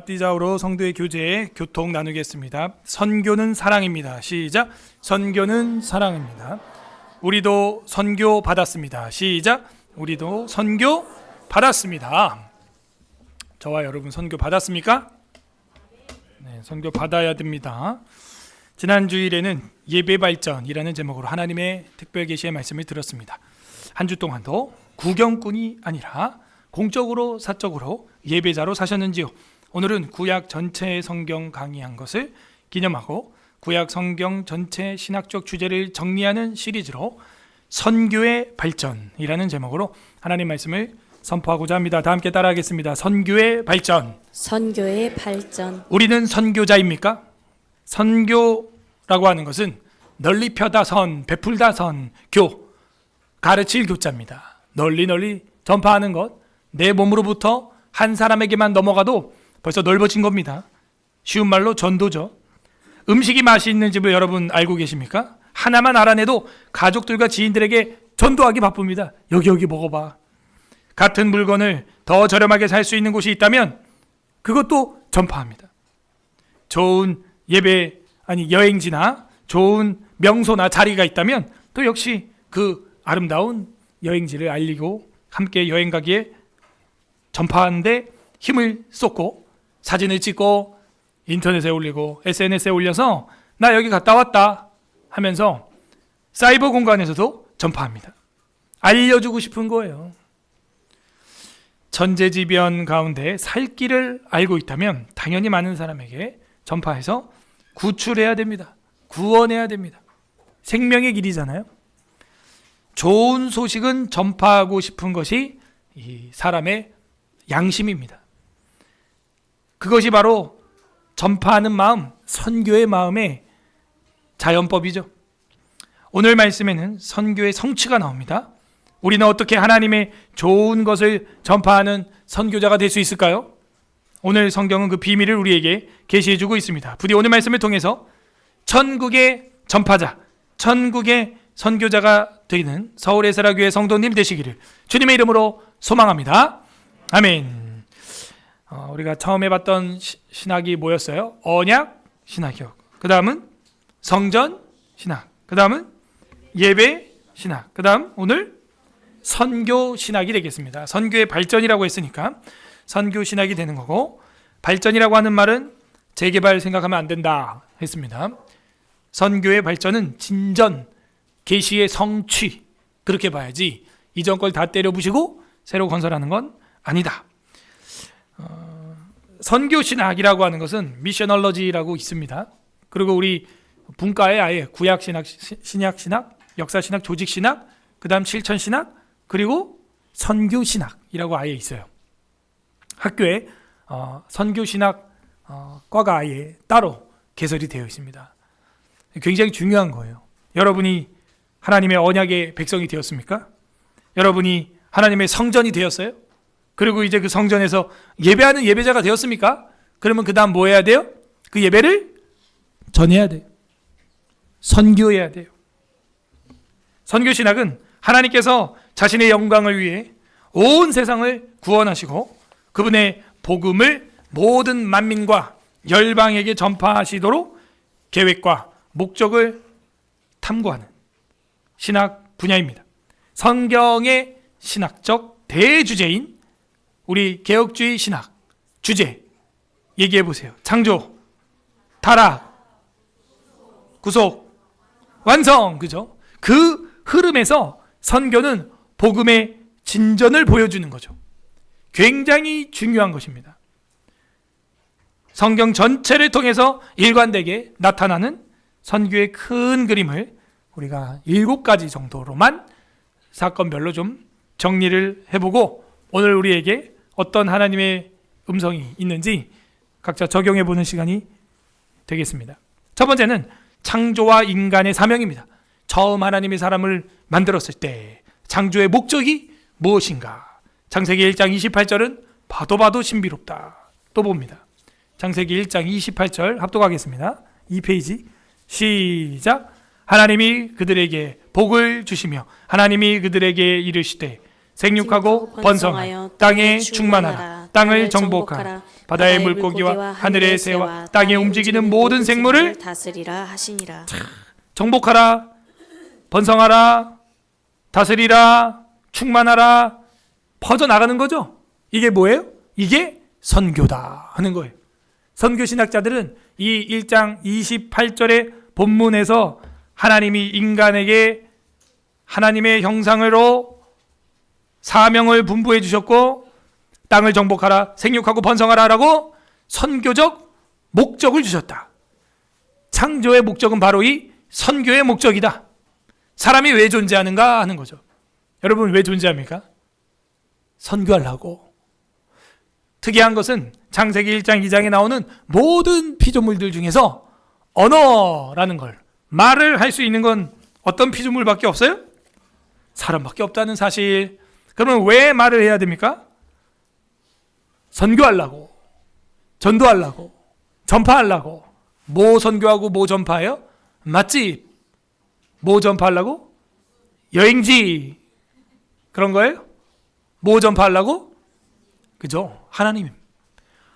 마띠자우로 성도의 교제에 교통 나누겠습니다. 선교는 사랑입니다. 시작. 선교는 사랑입니다. 우리도 선교 받았습니다. 시작. 우리도 선교 받았습니다. 저와 여러분 선교 받았습니까? 네, 선교 받아야 됩니다. 지난 주일에는 예배 발전이라는 제목으로 하나님의 특별 계시의 말씀을 들었습니다. 한 주 동안도 구경꾼이 아니라 공적으로 사적으로 예배자로 사셨는지요? 오늘은 구약 전체의 성경 강의한 것을 기념하고 구약 성경 전체 신학적 주제를 정리하는 시리즈로 선교의 발전이라는 제목으로 하나님 말씀을 선포하고자 합니다. 다 함께 따라하겠습니다. 선교의 발전. 선교의 발전. 우리는 선교자입니까? 선교라고 하는 것은 널리 펴다 선, 베풀다 선, 교, 가르칠 교자입니다. 널리 전파하는 것. 내 몸으로부터 한 사람에게만 넘어가도 벌써 넓어진 겁니다. 쉬운 말로 전도죠. 음식이 맛이 있는 집을 여러분 알고 계십니까? 하나만 알아내도 가족들과 지인들에게 전도하기 바쁩니다. 여기 먹어봐. 같은 물건을 더 저렴하게 살 수 있는 곳이 있다면 그것도 전파합니다. 좋은 예배 여행지나 좋은 명소나 자리가 있다면 또 역시 그 아름다운 여행지를 알리고 함께 여행 가기에 전파하는데 힘을 쏟고 사진을 찍고 인터넷에 올리고 SNS에 올려서 나 여기 갔다 왔다 하면서 사이버 공간에서도 전파합니다. 알려주고 싶은 거예요. 천재지변 가운데 살 길을 알고 있다면 당연히 많은 사람에게 전파해서 구출해야 됩니다. 구원해야 됩니다. 생명의 길이잖아요. 좋은 소식은 전파하고 싶은 것이 이 사람의 양심입니다. 그것이 바로 전파하는 마음, 선교의 마음의 자연법이죠. 오늘 말씀에는 선교의 성취가 나옵니다. 우리는 어떻게 하나님의 좋은 것을 전파하는 선교자가 될 수 있을까요? 오늘 성경은 그 비밀을 우리에게 계시해 주고 있습니다. 부디 오늘 말씀을 통해서 천국의 전파자, 천국의 선교자가 되는 서울에세라교회 성도님 되시기를 주님의 이름으로 소망합니다. 아멘. 우리가 처음에 봤던 신학이 뭐였어요? 언약 신학이요. 그 다음은 성전 신학. 그 다음은 예배 신학. 그 다음 오늘 선교 신학이 되겠습니다. 선교의 발전이라고 했으니까 선교 신학이 되는 거고, 발전이라고 하는 말은 재개발 생각하면 안 된다 했습니다. 선교의 발전은 진전, 계시의 성취, 그렇게 봐야지 이전 걸 다 때려 부시고 새로 건설하는 건 아니다. 선교신학이라고 하는 것은 미셔널러지라고 있습니다. 그리고 우리 분과에 아예 구약신학, 신약신학, 역사신학, 조직신학, 그 다음 실천신학, 그리고 선교신학이라고 아예 있어요. 학교에 선교신학 과가 아예 따로 개설이 되어 있습니다. 굉장히 중요한 거예요. 여러분이 하나님의 언약의 백성이 되었습니까? 여러분이 하나님의 성전이 되었어요? 그리고 이제 그 성전에서 예배하는 예배자가 되었습니까? 그러면 그 다음 뭐 해야 돼요? 그 예배를 전해야 돼요. 선교해야 돼요. 선교신학은 하나님께서 자신의 영광을 위해 온 세상을 구원하시고 그분의 복음을 모든 만민과 열방에게 전파하시도록 계획과 목적을 탐구하는 신학 분야입니다. 성경의 신학적 대주제인 우리 개혁주의 신학 주제 얘기해 보세요. 창조, 타락, 구속, 완성, 그죠? 그 흐름에서 선교는 복음의 진전을 보여주는 거죠. 굉장히 중요한 것입니다. 성경 전체를 통해서 일관되게 나타나는 선교의 큰 그림을 우리가 7가지 정도로만 사건별로 좀 정리를 해보고 오늘 우리에게 어떤 하나님의 음성이 있는지 각자 적용해보는 시간이 되겠습니다. 첫 번째는 창조와 인간의 사명입니다. 처음 하나님이 사람을 만들었을 때 창조의 목적이 무엇인가? 창세기 1장 28절은 봐도 신비롭다. 또 봅니다. 창세기 1장 28절 합독하겠습니다. 2페이지 시작. 하나님이 그들에게 복을 주시며 하나님이 그들에게 이르시되 생육하고 번성하여 땅에 충만하라. 땅을 정복하라. 바다의 물고기와 하늘의 새와 땅에 움직이는 모든 생물을 다스리라 하시니라. 정복하라, 번성하라, 다스리라, 충만하라, 퍼져나가는 거죠. 이게 뭐예요? 이게 선교다 하는 거예요. 선교 신학자들은 이 1장 28절의 본문에서 하나님이 인간에게 하나님의 형상으로 사명을 분부해 주셨고 땅을 정복하라, 생육하고 번성하라 라고 선교적 목적을 주셨다. 창조의 목적은 바로 이 선교의 목적이다. 사람이 왜 존재하는가 하는 거죠. 여러분 왜 존재합니까? 선교하려고. 특이한 것은 창세기 1장 2장에 나오는 모든 피조물들 중에서 언어라는 걸, 말을 할 수 있는 건 어떤 피조물밖에 없어요? 사람밖에 없다는 사실. 그러면 왜 말을 해야 됩니까? 선교하려고, 전도하려고, 전파하려고. 뭐 선교하고 뭐 전파해요? 맛집. 뭐 전파하려고? 여행지. 그런 거예요? 뭐 전파하려고? 그죠?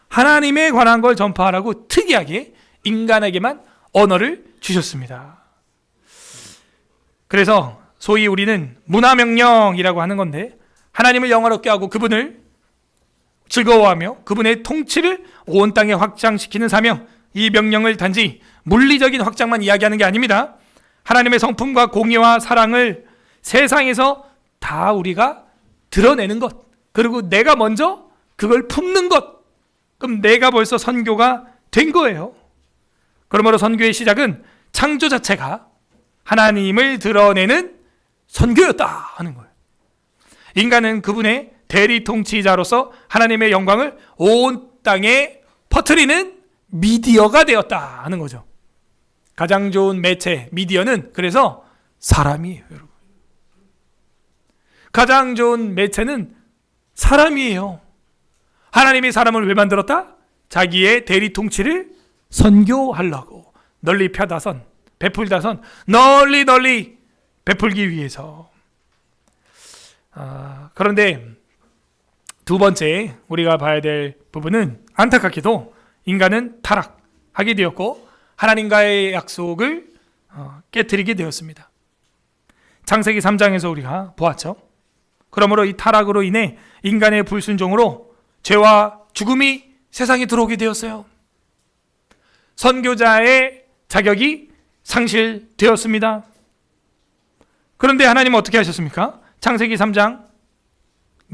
하나님에 관한 걸 전파하라고 특이하게 인간에게만 언어를 주셨습니다. 그래서 소위 우리는 문화명령이라고 하는 건데, 하나님을 영화롭게 하고 그분을 즐거워하며 그분의 통치를 온 땅에 확장시키는 사명, 이 명령을 단지 물리적인 확장만 이야기하는 게 아닙니다. 하나님의 성품과 공의와 사랑을 세상에서 다 우리가 드러내는 것, 그리고 내가 먼저 그걸 품는 것, 그럼 내가 벌써 선교가 된 거예요. 그러므로 선교의 시작은 창조 자체가 하나님을 드러내는 선교였다 하는 거예요. 인간은 그분의 대리 통치자로서 하나님의 영광을 온 땅에 퍼뜨리는 미디어가 되었다 하는 거죠. 가장 좋은 매체, 미디어는 그래서 사람이에요, 여러분. 가장 좋은 매체는 사람이에요. 하나님이 사람을 왜 만들었다? 자기의 대리 통치를 선교하려고, 널리 펴다선, 베풀다선, 널리 베풀기 위해서. 그런데 두 번째 우리가 봐야 될 부분은 안타깝게도 인간은 타락하게 되었고 하나님과의 약속을 깨트리게 되었습니다. 창세기 3장에서 우리가 보았죠. 그러므로 이 타락으로 인해 인간의 불순종으로 죄와 죽음이 세상에 들어오게 되었어요. 선교자의 자격이 상실되었습니다. 그런데 하나님은 어떻게 하셨습니까? 창세기 3장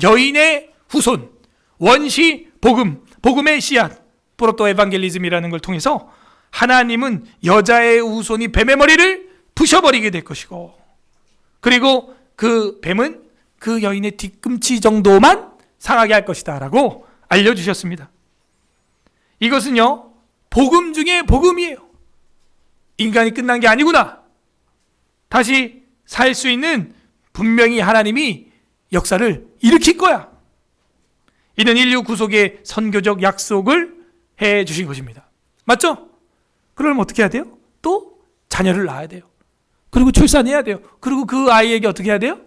여인의 후손, 원시 복음, 복음의 씨앗, 프로토 에반겔리즘이라는 걸 통해서 하나님은 여자의 후손이 뱀의 머리를 부셔버리게 될 것이고, 그리고 그 뱀은 그 여인의 뒤꿈치 정도만 상하게 할 것이다 라고 알려주셨습니다. 이것은요, 복음 중에 복음이에요. 인간이 끝난 게 아니구나. 다시 살 수 있는 분명히 하나님이 역사를 일으킬 거야. 이는 인류 구속의 선교적 약속을 해 주신 것입니다. 맞죠? 그러면 어떻게 해야 돼요? 또 자녀를 낳아야 돼요. 그리고 출산해야 돼요. 그리고 그 아이에게 어떻게 해야 돼요?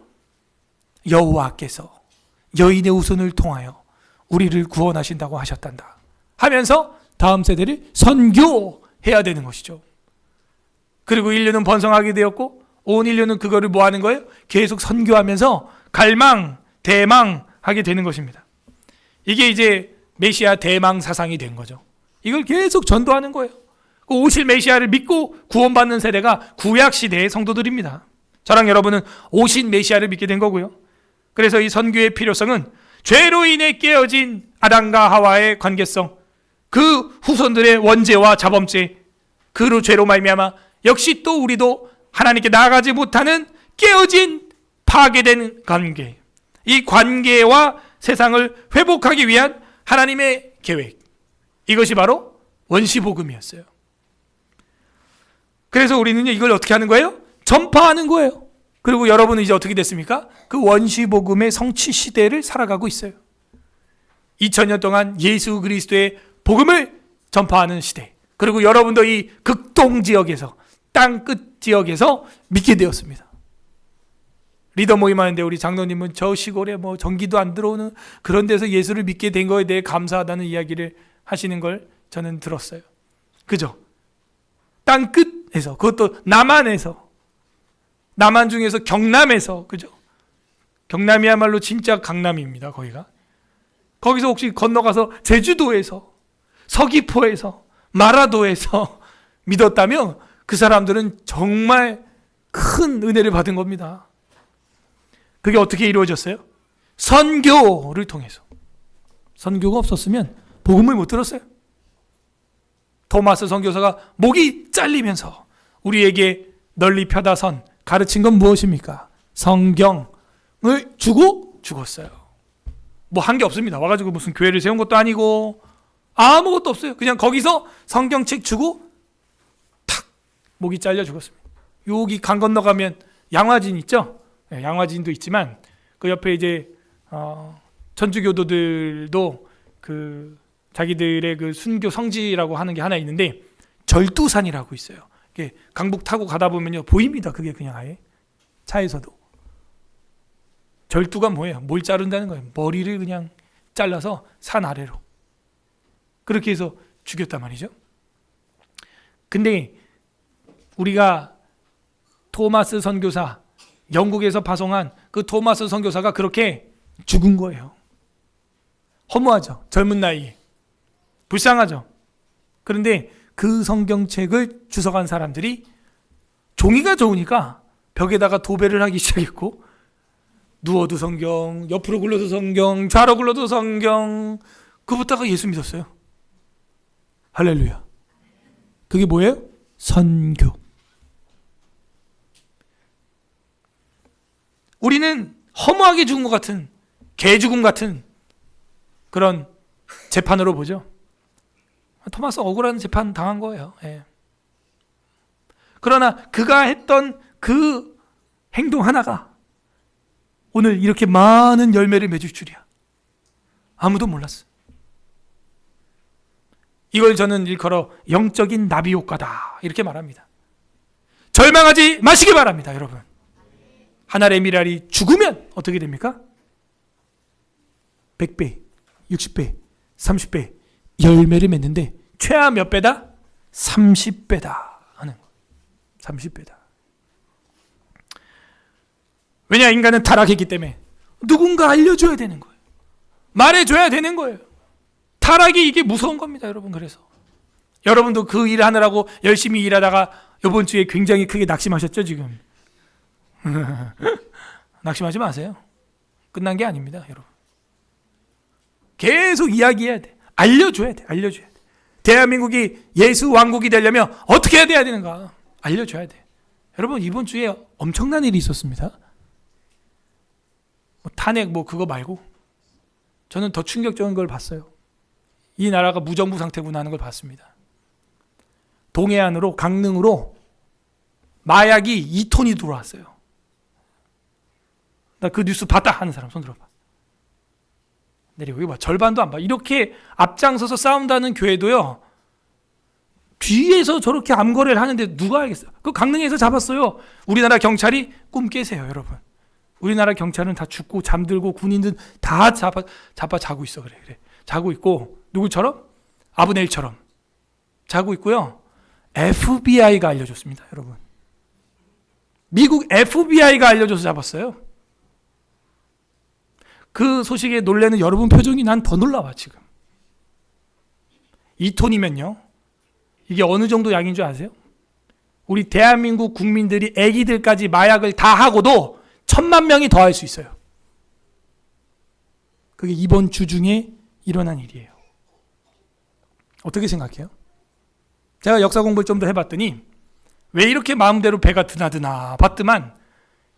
여호와께서 여인의 후손을 통하여 우리를 구원하신다고 하셨단다 하면서 다음 세대를 선교해야 되는 것이죠. 그리고 인류는 번성하게 되었고 온 인류는 그거를 뭐 하는 거예요? 계속 선교하면서 갈망, 대망하게 되는 것입니다. 이게 이제 메시아 대망 사상이 된 거죠. 이걸 계속 전도하는 거예요. 그 오실 메시아를 믿고 구원받는 세대가 구약 시대의 성도들입니다. 저랑 여러분은 오신 메시아를 믿게 된 거고요. 그래서 이 선교의 필요성은 죄로 인해 깨어진 아담과 하와의 관계성, 그 후손들의 원죄와 자범죄, 그 죄로 말미암아 역시 또 우리도 하나님께 나아가지 못하는 깨어진 파괴된 관계, 이 관계와 세상을 회복하기 위한 하나님의 계획, 이것이 바로 원시복음이었어요. 그래서 우리는 이걸 어떻게 하는 거예요? 전파하는 거예요. 그리고 여러분은 이제 어떻게 됐습니까? 그 원시복음의 성취 시대를 살아가고 있어요. 2000년 동안 예수 그리스도의 복음을 전파하는 시대, 그리고 여러분도 이 극동 지역에서, 땅끝 지역에서 믿게 되었습니다. 리더 모임하는데 우리 장로님은 저 시골에 뭐 전기도 안 들어오는 그런 데서 예수를 믿게 된 거에 대해 감사하다는 이야기를 하시는 걸 저는 들었어요. 그죠? 땅 끝에서, 그것도 남한에서, 남한 중에서 경남에서, 그죠? 경남이야말로 진짜 강남입니다. 거기서 혹시 건너가서 제주도에서, 서귀포에서, 마라도에서 믿었다면 그 사람들은 정말 큰 은혜를 받은 겁니다. 그게 어떻게 이루어졌어요? 선교를 통해서. 선교가 없었으면 복음을 못 들었어요. 토마스 선교사가 목이 잘리면서 우리에게 널리 펴다 선 가르친 건 무엇입니까? 성경을 주고 죽었어요. 뭐 한 게 없습니다. 와가지고 무슨 교회를 세운 것도 아니고 아무것도 없어요. 그냥 거기서 성경책 주고 탁 목이 잘려 죽었습니다. 여기 강 건너가면 양화진 있죠? 네, 양화진도 있지만 그 옆에 이제 천주교도들도 그 자기들의 그 순교 성지라고 하는 게 하나 있는데 절두산이라고 있어요. 이게 강북 타고 가다 보면요 보입니다. 그게 그냥 아예 차에서도. 절두가 뭐예요? 뭘 자른다는 거예요. 머리를 그냥 잘라서 산 아래로 그렇게 해서 죽였단 말이죠. 근데 우리가 토마스 선교사, 영국에서 파송한 그 토마스 선교사가 그렇게 죽은 거예요. 허무하죠. 젊은 나이에. 불쌍하죠. 그런데 그 성경책을 주워간 사람들이 종이가 좋으니까 벽에다가 도배를 하기 시작했고, 누워도 성경, 옆으로 굴러도 성경, 좌로 굴러도 성경, 그부터가 예수 믿었어요. 할렐루야. 그게 뭐예요? 선교. 우리는 허무하게 죽은 것 같은, 개 죽음 같은 그런 재판으로 보죠. 토마스 억울한 재판 당한 거예요. 예. 그러나 그가 했던 그 행동 하나가 오늘 이렇게 많은 열매를 맺을 줄이야. 아무도 몰랐어. 이걸 저는 일컬어 영적인 나비 효과다 이렇게 말합니다. 절망하지 마시기 바랍니다, 여러분. 하늘의 미랄이 죽으면 어떻게 됩니까? 100배, 60배, 30배 열매를 맺는데 최하 몇 배다? 30배다 하는 거예요. 30배다. 왜냐, 인간은 타락했기 때문에 누군가 알려줘야 되는 거예요. 말해줘야 되는 거예요. 타락이 이게 무서운 겁니다, 여러분. 그래서 여러분도 그 일 하느라고 열심히 일하다가 이번 주에 굉장히 크게 낙심하셨죠, 지금? 낙심하지 마세요. 끝난 게 아닙니다, 여러분. 계속 이야기해야 돼. 알려줘야 돼. 알려줘야 돼. 대한민국이 예수 왕국이 되려면 어떻게 해야 되는가? 알려줘야 돼. 여러분, 이번 주에 엄청난 일이 있었습니다. 탄핵 그거 말고 저는 더 충격적인 걸 봤어요. 이 나라가 무정부 상태구나 하는 걸 봤습니다. 동해안으로, 강릉으로 마약이 2톤이 들어왔어요. 나 그 뉴스 봤다 하는 사람 손 들어봐. 내리고 여기 봐, 절반도 안 봐. 이렇게 앞장서서 싸운다는 교회도요, 뒤에서 저렇게 암거래를 하는데 누가 알겠어요? 그 강릉에서 잡았어요. 우리나라 경찰이 꿈 깨세요, 여러분. 우리나라 경찰은 다 죽고 잠들고 군인들 다 잡아 자고 있어. 그래. 자고 있고, 누구처럼? 아브넬처럼 자고 있고요. FBI가 알려줬습니다, 여러분. 미국 FBI가 알려줘서 잡았어요. 그 소식에 놀라는 여러분 표정이 난 더 놀라워 지금. 2톤이면요. 이게 어느 정도 양인 줄 아세요? 우리 대한민국 국민들이 애기들까지 마약을 다 하고도 1,000만 명이 더 할 수 있어요. 그게 이번 주 중에 일어난 일이에요. 어떻게 생각해요? 제가 역사 공부를 좀 더 해봤더니 왜 이렇게 마음대로 배가 드나드나 봤더만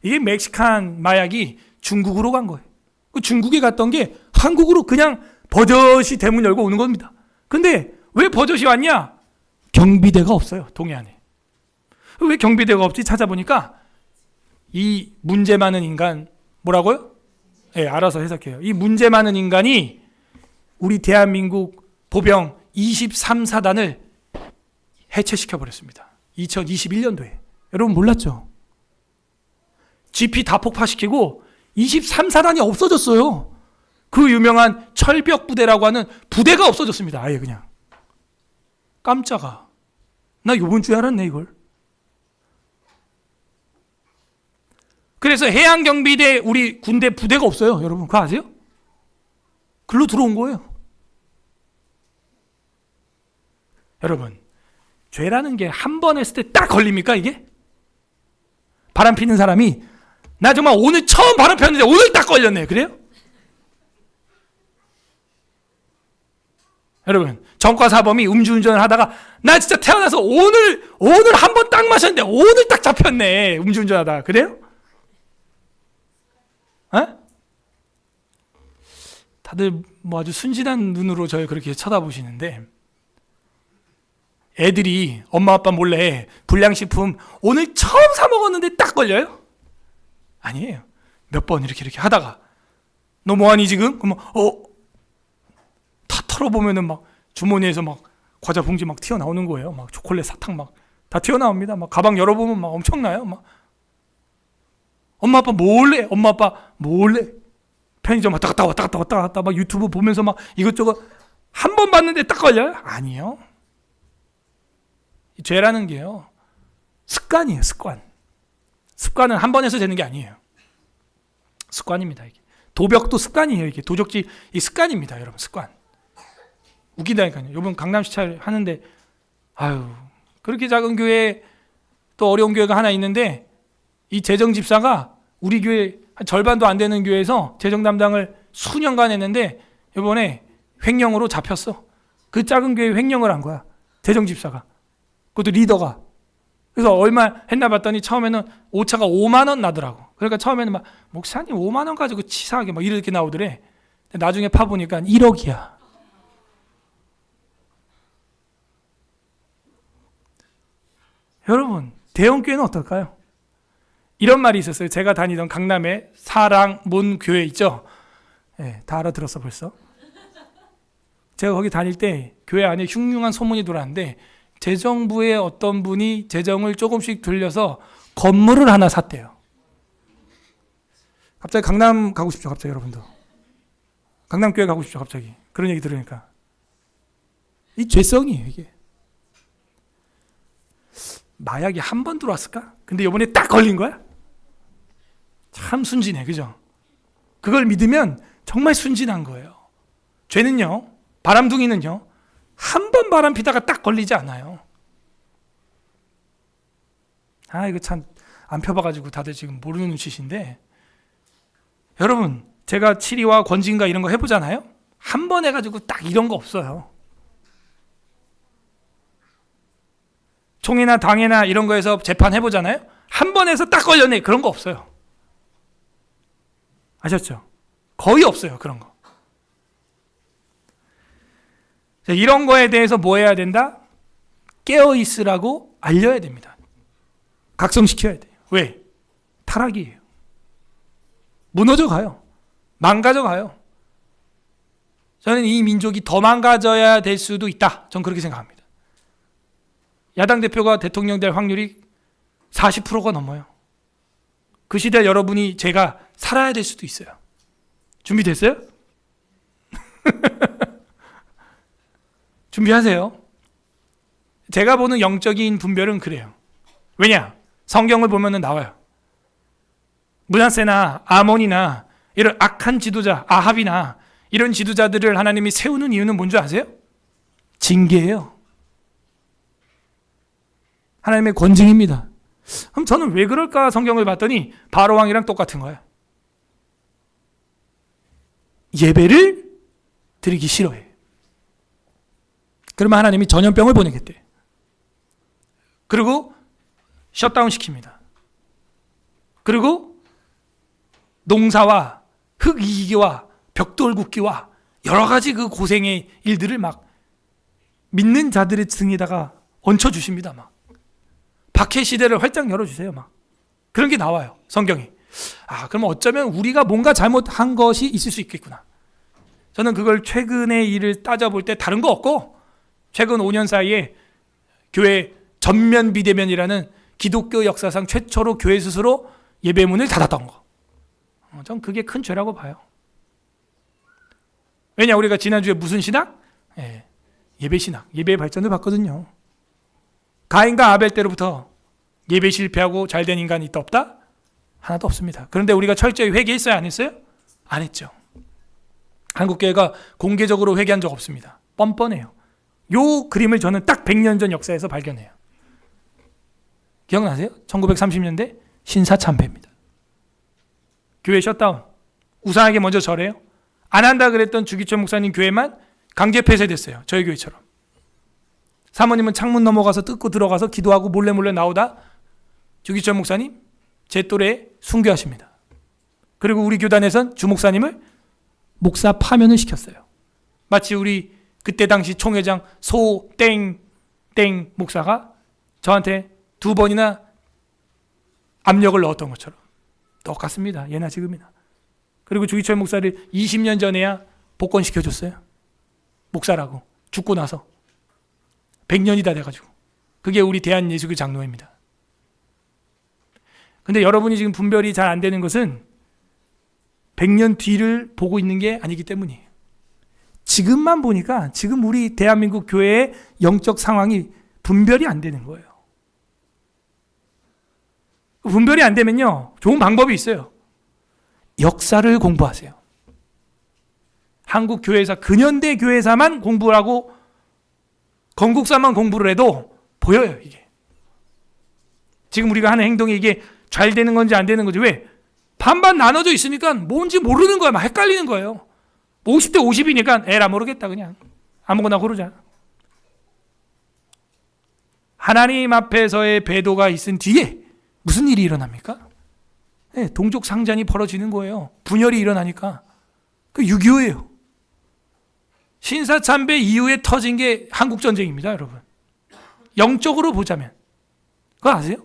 이게 멕시칸 마약이 중국으로 간 거예요. 그 중국에 갔던 게 한국으로 그냥 버젓이 대문 열고 오는 겁니다. 근데 왜 버젓이 왔냐? 경비대가 없어요, 동해안에. 왜 경비대가 없지? 찾아보니까 이 문제 많은 인간, 뭐라고요? 알아서 해석해요. 이 문제 많은 인간이 우리 대한민국 보병 23사단을 해체시켜버렸습니다. 2021년도에. 여러분 몰랐죠? GP 다 폭파시키고 23사단이 없어졌어요. 그 유명한 철벽 부대라고 하는 부대가 없어졌습니다. 아예 그냥. 깜짝아. 나 요번 주에 알았네 이걸. 그래서 해양경비대 우리 군대 부대가 없어요. 여러분 그거 아세요? 글로 들어온 거예요. 여러분 죄라는 게 한 번 했을 때 딱 걸립니까 이게? 바람 피는 사람이 나 정말 오늘 처음 바람 폈는데 오늘 딱 걸렸네. 그래요? 여러분 전과 사범이 음주운전을 하다가 나 진짜 태어나서 오늘 한 번 딱 마셨는데 오늘 딱 잡혔네. 음주운전하다가. 그래요? 에? 다들 뭐 아주 순진한 눈으로 저를 그렇게 쳐다보시는데 애들이 엄마 아빠 몰래 불량식품 오늘 처음 사 먹었는데 딱 걸려요? 아니에요. 몇 번 이렇게 하다가 너 뭐하니 지금? 그러면 다 털어보면은 막 주머니에서 막 과자 봉지 막 튀어나오는 거예요. 막 초콜릿 사탕 막 다 튀어나옵니다. 막 가방 열어보면 막 엄청나요. 막 엄마 아빠 몰래 편의점 왔다 갔다 막 유튜브 보면서 막 이것저것 한 번 봤는데 딱 걸려요? 아니요. 죄라는 게요 습관이에요. 습관은 한 번 해서 되는 게 아니에요. 습관입니다. 이게 도벽도 습관이에요. 이게 도적질 이 습관입니다. 여러분 습관. 웃기다니까요. 이번 강남시찰 하는데 아유 그렇게 작은 교회 또 어려운 교회가 하나 있는데 이 재정 집사가 우리 교회 한 절반도 안 되는 교회에서 재정 담당을 수년간 했는데 이번에 횡령으로 잡혔어. 그 작은 교회 횡령을 한 거야. 재정 집사가. 그것도 리더가. 그래서 얼마 했나 봤더니 처음에는 오차가 5만 원 나더라고. 그러니까 처음에는 막 목사님 5만 원 가지고 치사하게 막 이렇게 나오더래. 나중에 파보니까 1억이야. 여러분 대형교회는 어떨까요? 이런 말이 있었어요. 제가 다니던 강남의 사랑문 교회 있죠? 네, 다 알아들었어 벌써. 제가 거기 다닐 때 교회 안에 흉흉한 소문이 돌았는데 재정부의 어떤 분이 재정을 조금씩 돌려서 건물을 하나 샀대요. 갑자기 강남 가고 싶죠. 갑자기 여러분도. 강남교회 가고 싶죠. 갑자기. 그런 얘기 들으니까. 이 죄성이에요 이게. 마약이 한 번 들어왔을까? 근데 이번에 딱 걸린 거야? 참 순진해. 그죠? 그걸 믿으면 정말 순진한 거예요. 죄는요. 바람둥이는요. 한 번 바람 피다가 딱 걸리지 않아요. 이거 참 안 펴봐가지고 다들 지금 모르는 눈치신데 여러분 제가 치리와 권진가 이런 거 해보잖아요. 한 번 해가지고 딱 이런 거 없어요. 총회나 당회나 이런 거에서 재판 해보잖아요. 한 번 해서 딱 걸렸네. 그런 거 없어요. 아셨죠? 거의 없어요. 그런 거. 이런 거에 대해서 뭐 해야 된다? 깨어있으라고 알려야 됩니다. 각성시켜야 돼요. 왜? 타락이에요. 무너져 가요. 망가져 가요. 저는 이 민족이 더 망가져야 될 수도 있다. 전 그렇게 생각합니다. 야당 대표가 대통령 될 확률이 40%가 넘어요. 그 시대 여러분이 제가 살아야 될 수도 있어요. 준비됐어요? 준비하세요. 제가 보는 영적인 분별은 그래요. 왜냐? 성경을 보면 나와요. 므낫세나 아몬이나 이런 악한 지도자 아합이나 이런 지도자들을 하나님이 세우는 이유는 뭔지 아세요? 징계예요. 하나님의 권징입니다. 그럼 저는 왜 그럴까 성경을 봤더니 바로왕이랑 똑같은 거예요. 예배를 드리기 싫어해. 그러면 하나님이 전염병을 보내겠대. 그리고 셧다운 시킵니다. 그리고 농사와 흙이기와 벽돌 굽기와 여러 가지 그 고생의 일들을 막 믿는 자들의 등에다가 얹혀주십니다. 막 박해 시대를 활짝 열어주세요. 막 그런 게 나와요. 성경에. 그럼 어쩌면 우리가 뭔가 잘못한 것이 있을 수 있겠구나. 저는 그걸 최근의 일을 따져볼 때 다른 거 없고 최근 5년 사이에 교회 전면 비대면이라는 기독교 역사상 최초로 교회 스스로 예배문을 닫았던 거. 전 그게 큰 죄라고 봐요. 왜냐, 우리가 지난주에 무슨 신학? 예배 신학, 예배의 발전을 봤거든요. 가인과 아벨 때로부터 예배 실패하고 잘된 인간이 있다 없다? 하나도 없습니다. 그런데 우리가 철저히 회개했어요, 안 했어요? 안 했죠. 한국교회가 공개적으로 회개한 적 없습니다. 뻔뻔해요. 요 그림을 저는 딱 100년 전 역사에서 발견해요. 기억나세요? 1930년대 신사참배입니다. 교회 셧다운. 우상에게 먼저 절해요. 안 한다 그랬던 주기철 목사님 교회만 강제 폐쇄됐어요. 저희 교회처럼. 사모님은 창문 넘어가서 뜯고 들어가서 기도하고 몰래 나오다 주기철 목사님 제 또래에 순교하십니다. 그리고 우리 교단에선 주 목사님을 목사 파면을 시켰어요. 마치 우리 그때 당시 총회장 소땡땡 목사가 저한테 2번이나 압력을 넣었던 것처럼 똑같습니다. 예나 지금이나. 그리고 주기철 목사를 20년 전에야 복권시켜줬어요. 목사라고. 죽고 나서 100년이 다 돼가지고. 그게 우리 대한예수교 장로회입니다. 근데 여러분이 지금 분별이 잘 안 되는 것은 100년 뒤를 보고 있는 게 아니기 때문이에요. 지금만 보니까 지금 우리 대한민국 교회의 영적 상황이 분별이 안 되는 거예요. 분별이 안 되면요, 좋은 방법이 있어요. 역사를 공부하세요. 한국 교회사, 근현대 교회사만 공부를 하고 건국사만 공부를 해도 보여요, 이게. 지금 우리가 하는 행동이 이게 잘 되는 건지 안 되는 건지. 왜? 반반 나눠져 있으니까 뭔지 모르는 거야. 막 헷갈리는 거예요. 50대 50이니까 에라 모르겠다, 그냥 아무거나 고르자. 하나님 앞에서의 배도가 있은 뒤에 무슨 일이 일어납니까? 네, 동족 상잔이 벌어지는 거예요. 분열이 일어나니까. 그 6.25예요. 신사참배 이후에 터진 게 한국전쟁입니다, 여러분. 영적으로 보자면. 그거 아세요?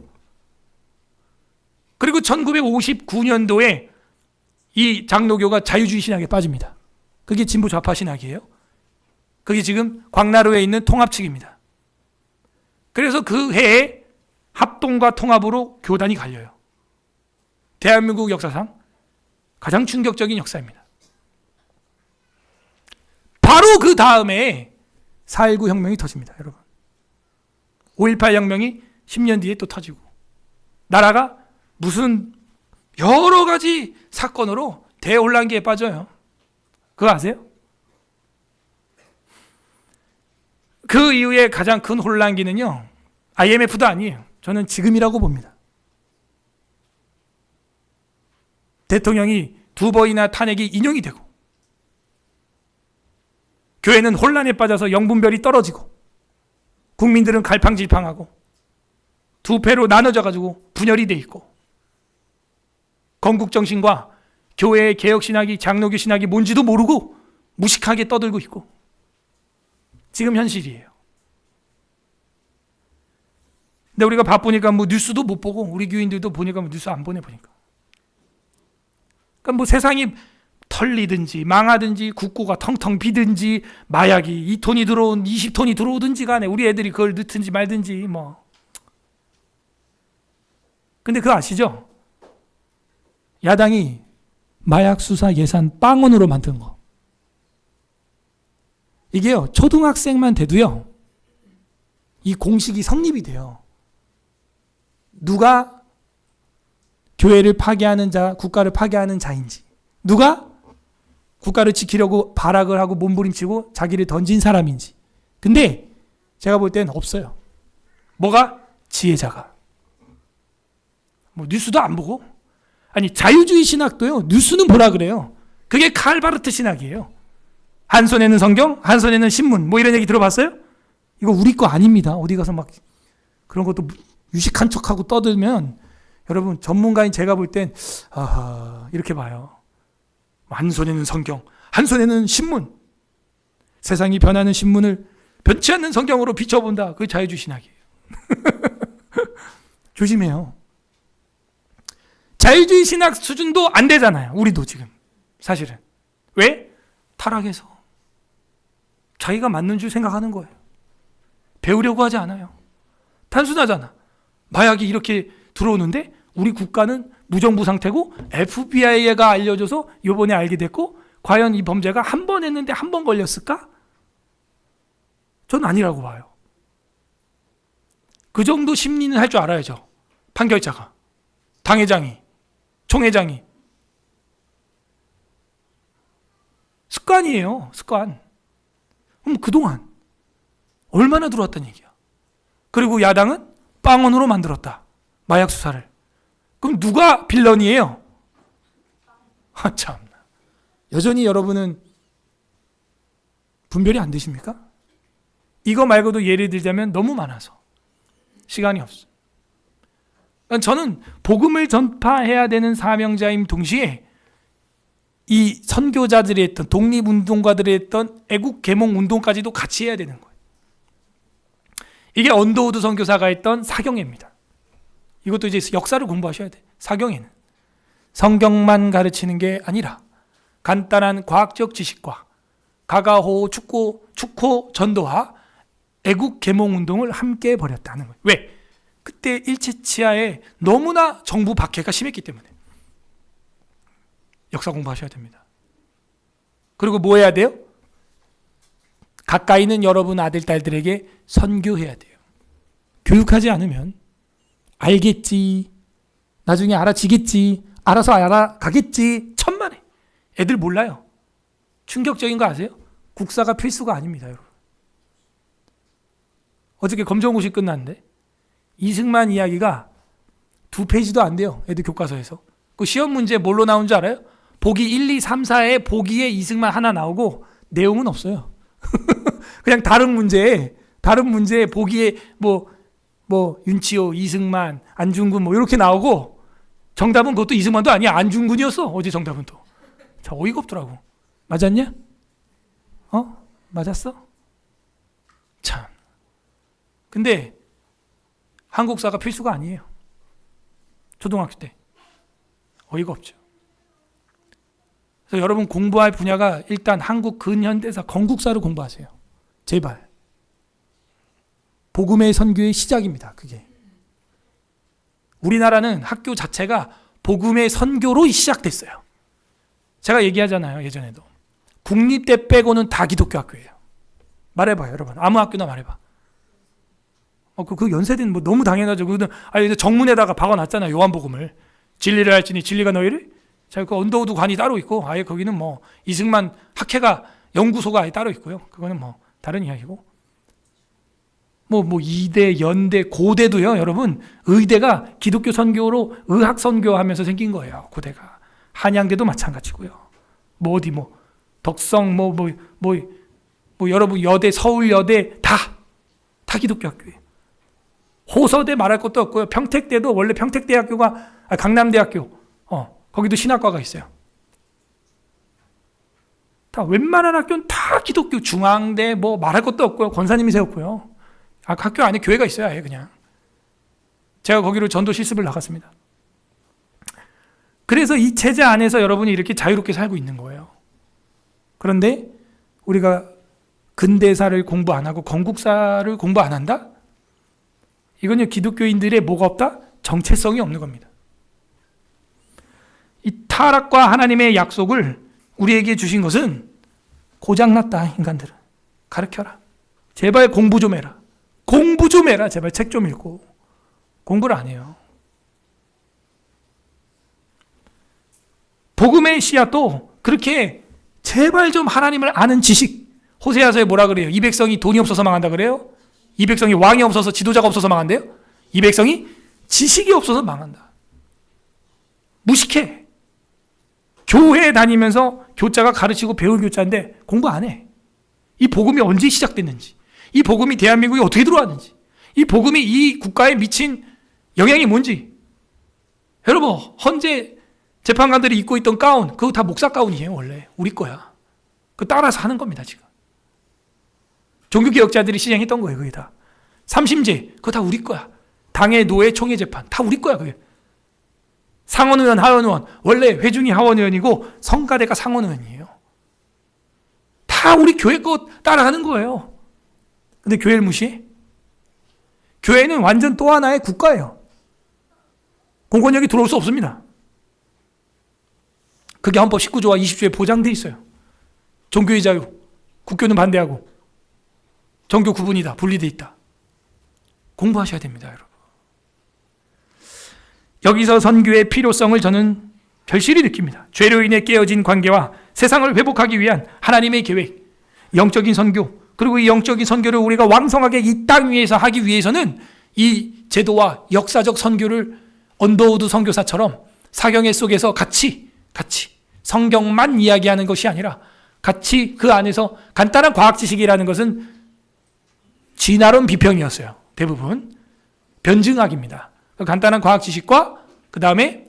그리고 1959년도에 이 장로교가 자유주의 신학에 빠집니다. 그게 진보 좌파 신학이에요. 그게 지금 광나루에 있는 통합측입니다. 그래서 그 해에 합동과 통합으로 교단이 갈려요. 대한민국 역사상 가장 충격적인 역사입니다. 바로 그 다음에 4.19 혁명이 터집니다, 여러분. 5.18 혁명이 10년 뒤에 또 터지고, 나라가 무슨 여러 가지 사건으로 대혼란기에 빠져요. 그거 아세요? 그 이후에 가장 큰 혼란기는요, IMF도 아니에요. 저는 지금이라고 봅니다. 대통령이 2번이나 탄핵이 인용이 되고, 교회는 혼란에 빠져서 영분별이 떨어지고, 국민들은 갈팡질팡하고, 두 패로 나눠져가지고 분열이 돼 있고, 건국정신과 교회의 개혁신학이, 장로교 신학이 뭔지도 모르고 무식하게 떠들고 있고, 지금 현실이에요. 근데 우리가 바쁘니까 뭐 뉴스도 못 보고, 우리 교인들도 보니까 뭐 뉴스 안 보니까. 그러니까 뭐 세상이 털리든지 망하든지 국고가 텅텅 비든지 마약이 2톤이 들어온 20톤이 들어오든지 간에 우리 애들이 그걸 넣든지 말든지 뭐. 근데 그거 아시죠? 야당이 마약 수사 예산 빵원으로 만든 거. 이게요, 초등학생만 돼도요, 이 공식이 성립이 돼요. 누가 교회를 파괴하는 자, 국가를 파괴하는 자인지, 누가 국가를 지키려고 발악을 하고 몸부림치고 자기를 던진 사람인지. 근데 제가 볼 때는 없어요. 뭐가? 지혜자가. 뭐 뉴스도 안 보고, 아니 자유주의 신학도요, 뉴스는 보라 그래요. 그게 칼바르트 신학이에요. 한 손에는 성경, 한 손에는 신문, 뭐 이런 얘기 들어봤어요? 이거 우리 거 아닙니다. 어디 가서 막 그런 것도 유식한 척하고 떠들면, 여러분 전문가인 제가 볼 땐 아하, 이렇게 봐요. 한 손에는 성경, 한 손에는 신문. 세상이 변하는 신문을 변치 않는 성경으로 비춰본다. 그게 자유주의 신학이에요. 조심해요. 자유주의 신학 수준도 안 되잖아요. 우리도 지금 사실은. 왜? 타락해서. 자기가 맞는 줄 생각하는 거예요. 배우려고 하지 않아요. 단순하잖아. 마약이 이렇게 들어오는데 우리 국가는 무정부 상태고 FBI가 알려줘서 요번에 알게 됐고, 과연 이 범죄가 한 번 했는데 한 번 걸렸을까? 전 아니라고 봐요. 그 정도 심리는 할 줄 알아야죠. 판결자가, 당회장이, 총회장이. 습관이에요. 습관. 그럼 그동안 얼마나 들어왔단 얘기야. 그리고 야당은 빵원으로 만들었다. 마약 수사를. 그럼 누가 빌런이에요? 참나. 여전히 여러분은 분별이 안 되십니까? 이거 말고도 예를 들자면 너무 많아서 시간이 없어. 저는 복음을 전파해야 되는 사명자임 동시에 이 선교자들이 했던, 독립운동가들이 했던 애국 계몽 운동까지도 같이 해야 되는 거예요. 이게 언더우드 선교사가 했던 사경회입니다. 이것도 이제 역사를 공부하셔야 돼. 사경회는 성경만 가르치는 게 아니라 간단한 과학적 지식과 가가호 축호 전도와 애국 계몽 운동을 함께 벌였다는 거예요. 왜? 그때 일제치하에 너무나 정부 박해가 심했기 때문에. 역사 공부하셔야 됩니다. 그리고 뭐 해야 돼요? 가까이 있는 여러분 아들, 딸들에게 선교해야 돼요. 교육하지 않으면 알겠지, 나중에 알아지겠지, 알아서 알아가겠지, 천만에. 애들 몰라요. 충격적인 거 아세요? 국사가 필수가 아닙니다, 여러분. 어저께 검정고시 끝났는데 이승만 이야기가 2페이지도 안 돼요. 애들 교과서에서. 그 시험 문제 뭘로 나온 줄 알아요? 보기 1, 2, 3, 4에 보기에 이승만 하나 나오고 내용은 없어요. 그냥 다른 문제에 보기에 뭐 윤치호, 이승만, 안중근 뭐 이렇게 나오고 정답은 그것도 이승만도 아니야. 안중근이었어. 어제 정답은 또. 자, 어이가 없더라고. 맞았냐? 맞았어? 참. 근데 한국사가 필수가 아니에요. 초등학교 때. 어이가 없죠. 그래서 여러분 공부할 분야가 일단 한국 근현대사 건국사를 공부하세요. 제발. 복음의 선교의 시작입니다. 그게. 우리나라는 학교 자체가 복음의 선교로 시작됐어요. 제가 얘기하잖아요. 예전에도. 국립대 빼고는 다 기독교 학교예요. 말해봐요. 여러분. 아무 학교나 말해봐. 그 연세대는 뭐 너무 당연하죠. 정문에다가 박아놨잖아요. 요한복음을. 진리를 알지니 진리가 너희를. 자, 그 언더우드 관이 따로 있고, 아예 거기는 뭐 이승만 학회가 연구소가 아예 따로 있고요. 그거는 뭐 다른 이야기고. 뭐 이대, 연대, 고대도요. 여러분, 의대가 기독교 선교로 의학 선교하면서 생긴 거예요. 고대가. 한양대도 마찬가지고요. 덕성 여러분 여대, 서울여대 다 기독교 학교예요. 호서대 말할 것도 없고요. 평택대도 원래 평택대학교가 강남대학교 거기도 신학과가 있어요. 다 웬만한 학교는 다 기독교. 중앙대 뭐 말할 것도 없고요. 권사님이 세웠고요. 학교 안에 교회가 있어요. 아예 그냥. 제가 거기로 전도 실습을 나갔습니다. 그래서 이 체제 안에서 여러분이 이렇게 자유롭게 살고 있는 거예요. 그런데 우리가 근대사를 공부 안 하고 건국사를 공부 안 한다? 이건요, 기독교인들의 뭐가 없다? 정체성이 없는 겁니다. 이 타락과 하나님의 약속을 우리에게 주신 것은 고장났다. 인간들은 가르쳐라. 제발 공부 좀 해라. 공부 좀 해라. 제발 책 좀 읽고. 공부를 안 해요. 복음의 씨앗도 그렇게 제발 좀 하나님을 아는 지식. 호세아서에 뭐라 그래요? 이 백성이 돈이 없어서 망한다 그래요? 이 백성이 왕이 없어서 지도자가 없어서 망한대요? 이 백성이 지식이 없어서 망한다. 무식해. 교회 다니면서 교자가 가르치고 배울 교자인데 공부 안 해. 이 복음이 언제 시작됐는지, 이 복음이 대한민국에 어떻게 들어왔는지, 이 복음이 이 국가에 미친 영향이 뭔지. 여러분, 헌재 재판관들이 입고 있던 가운, 그거 다 목사 가운이에요. 원래 우리 거야. 그거 따라서 하는 겁니다. 지금 종교개혁자들이 시행했던 거예요. 그게 다 삼심제, 그거 다 우리 거야. 당의 노예 총회 재판 다 우리 거야. 그게 상원의원, 하원의원, 원래 회중이 하원의원이고 성가대가 상원의원이에요. 다 우리 교회 거 따라하는 거예요. 근데 교회를 무시해? 교회는 완전 또 하나의 국가예요. 공권력이 들어올 수 없습니다. 그게 헌법 19조와 20조에 보장돼 있어요. 종교의 자유, 국교는 반대하고 종교 구분이다, 분리돼 있다. 공부하셔야 됩니다, 여러분. 여기서 선교의 필요성을 저는 절실히 느낍니다. 죄로 인해 깨어진 관계와 세상을 회복하기 위한 하나님의 계획, 영적인 선교, 그리고 이 영적인 선교를 우리가 왕성하게 이 땅 위에서 하기 위해서는 이 제도와 역사적 선교를 언더우드 선교사처럼 사경회 속에서 같이 성경만 이야기하는 것이 아니라 같이 그 안에서 간단한 과학 지식이라는 것은 진화론 비평이었어요. 대부분 변증학입니다. 간단한 과학 지식과 그 다음에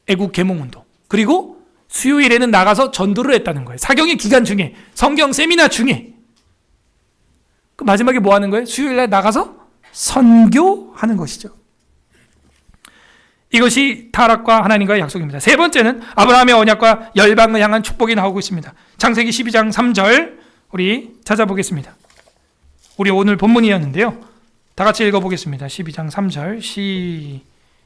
애국 계몽운동, 그리고 수요일에는 나가서 전도를 했다는 거예요. 사경의 기간 중에, 성경 세미나 중에. 그 마지막에 뭐 하는 거예요? 수요일에 나가서 선교하는 것이죠. 이것이 타락과 하나님과의 약속입니다. 세 번째는 아브라함의 언약과 열방을 향한 축복이 나오고 있습니다. 창세기 12장 3절 우리 찾아보겠습니다. 우리 오늘 본문이었는데요. 다 같이 읽어보겠습니다. 12장 3절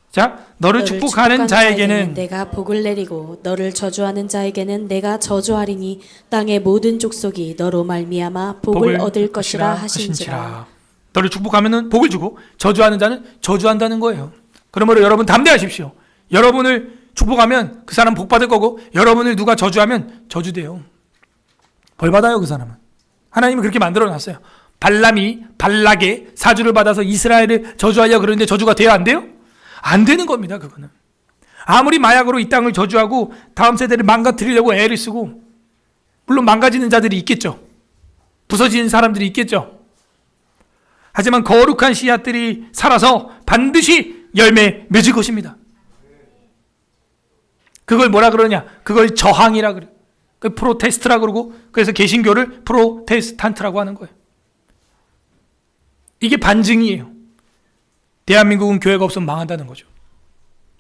시작. 너를 축복하는 자에게는 내가 복을 내리고 너를 저주하는 자에게는 내가 저주하리니 땅의 모든 족속이 너로 말미암아 복을 얻을 것이라 하신지라. 너를 축복하면은 복을 주고 저주하는 자는 저주한다는 거예요. 그러므로 여러분 담대하십시오. 여러분을 축복하면 그 사람 복 받을 거고, 여러분을 누가 저주하면 저주돼요. 벌 받아요, 그 사람은. 하나님은 그렇게 만들어 놨어요. 발람이 발락의 사주를 받아서 이스라엘을 저주하려 그러는데 저주가 돼야 안 돼요? 안 되는 겁니다, 그거는. 아무리 마약으로 이 땅을 저주하고 다음 세대를 망가뜨리려고 애를 쓰고, 물론 망가지는 자들이 있겠죠. 부서지는 사람들이 있겠죠. 하지만 거룩한 씨앗들이 살아서 반드시 열매 맺을 것입니다. 그걸 뭐라 그러냐? 그걸 저항이라 그래. 그 프로테스트라 그러고, 그래서 개신교를 프로테스탄트라고 하는 거예요. 이게 반증이에요. 대한민국은 교회가 없으면 망한다는 거죠.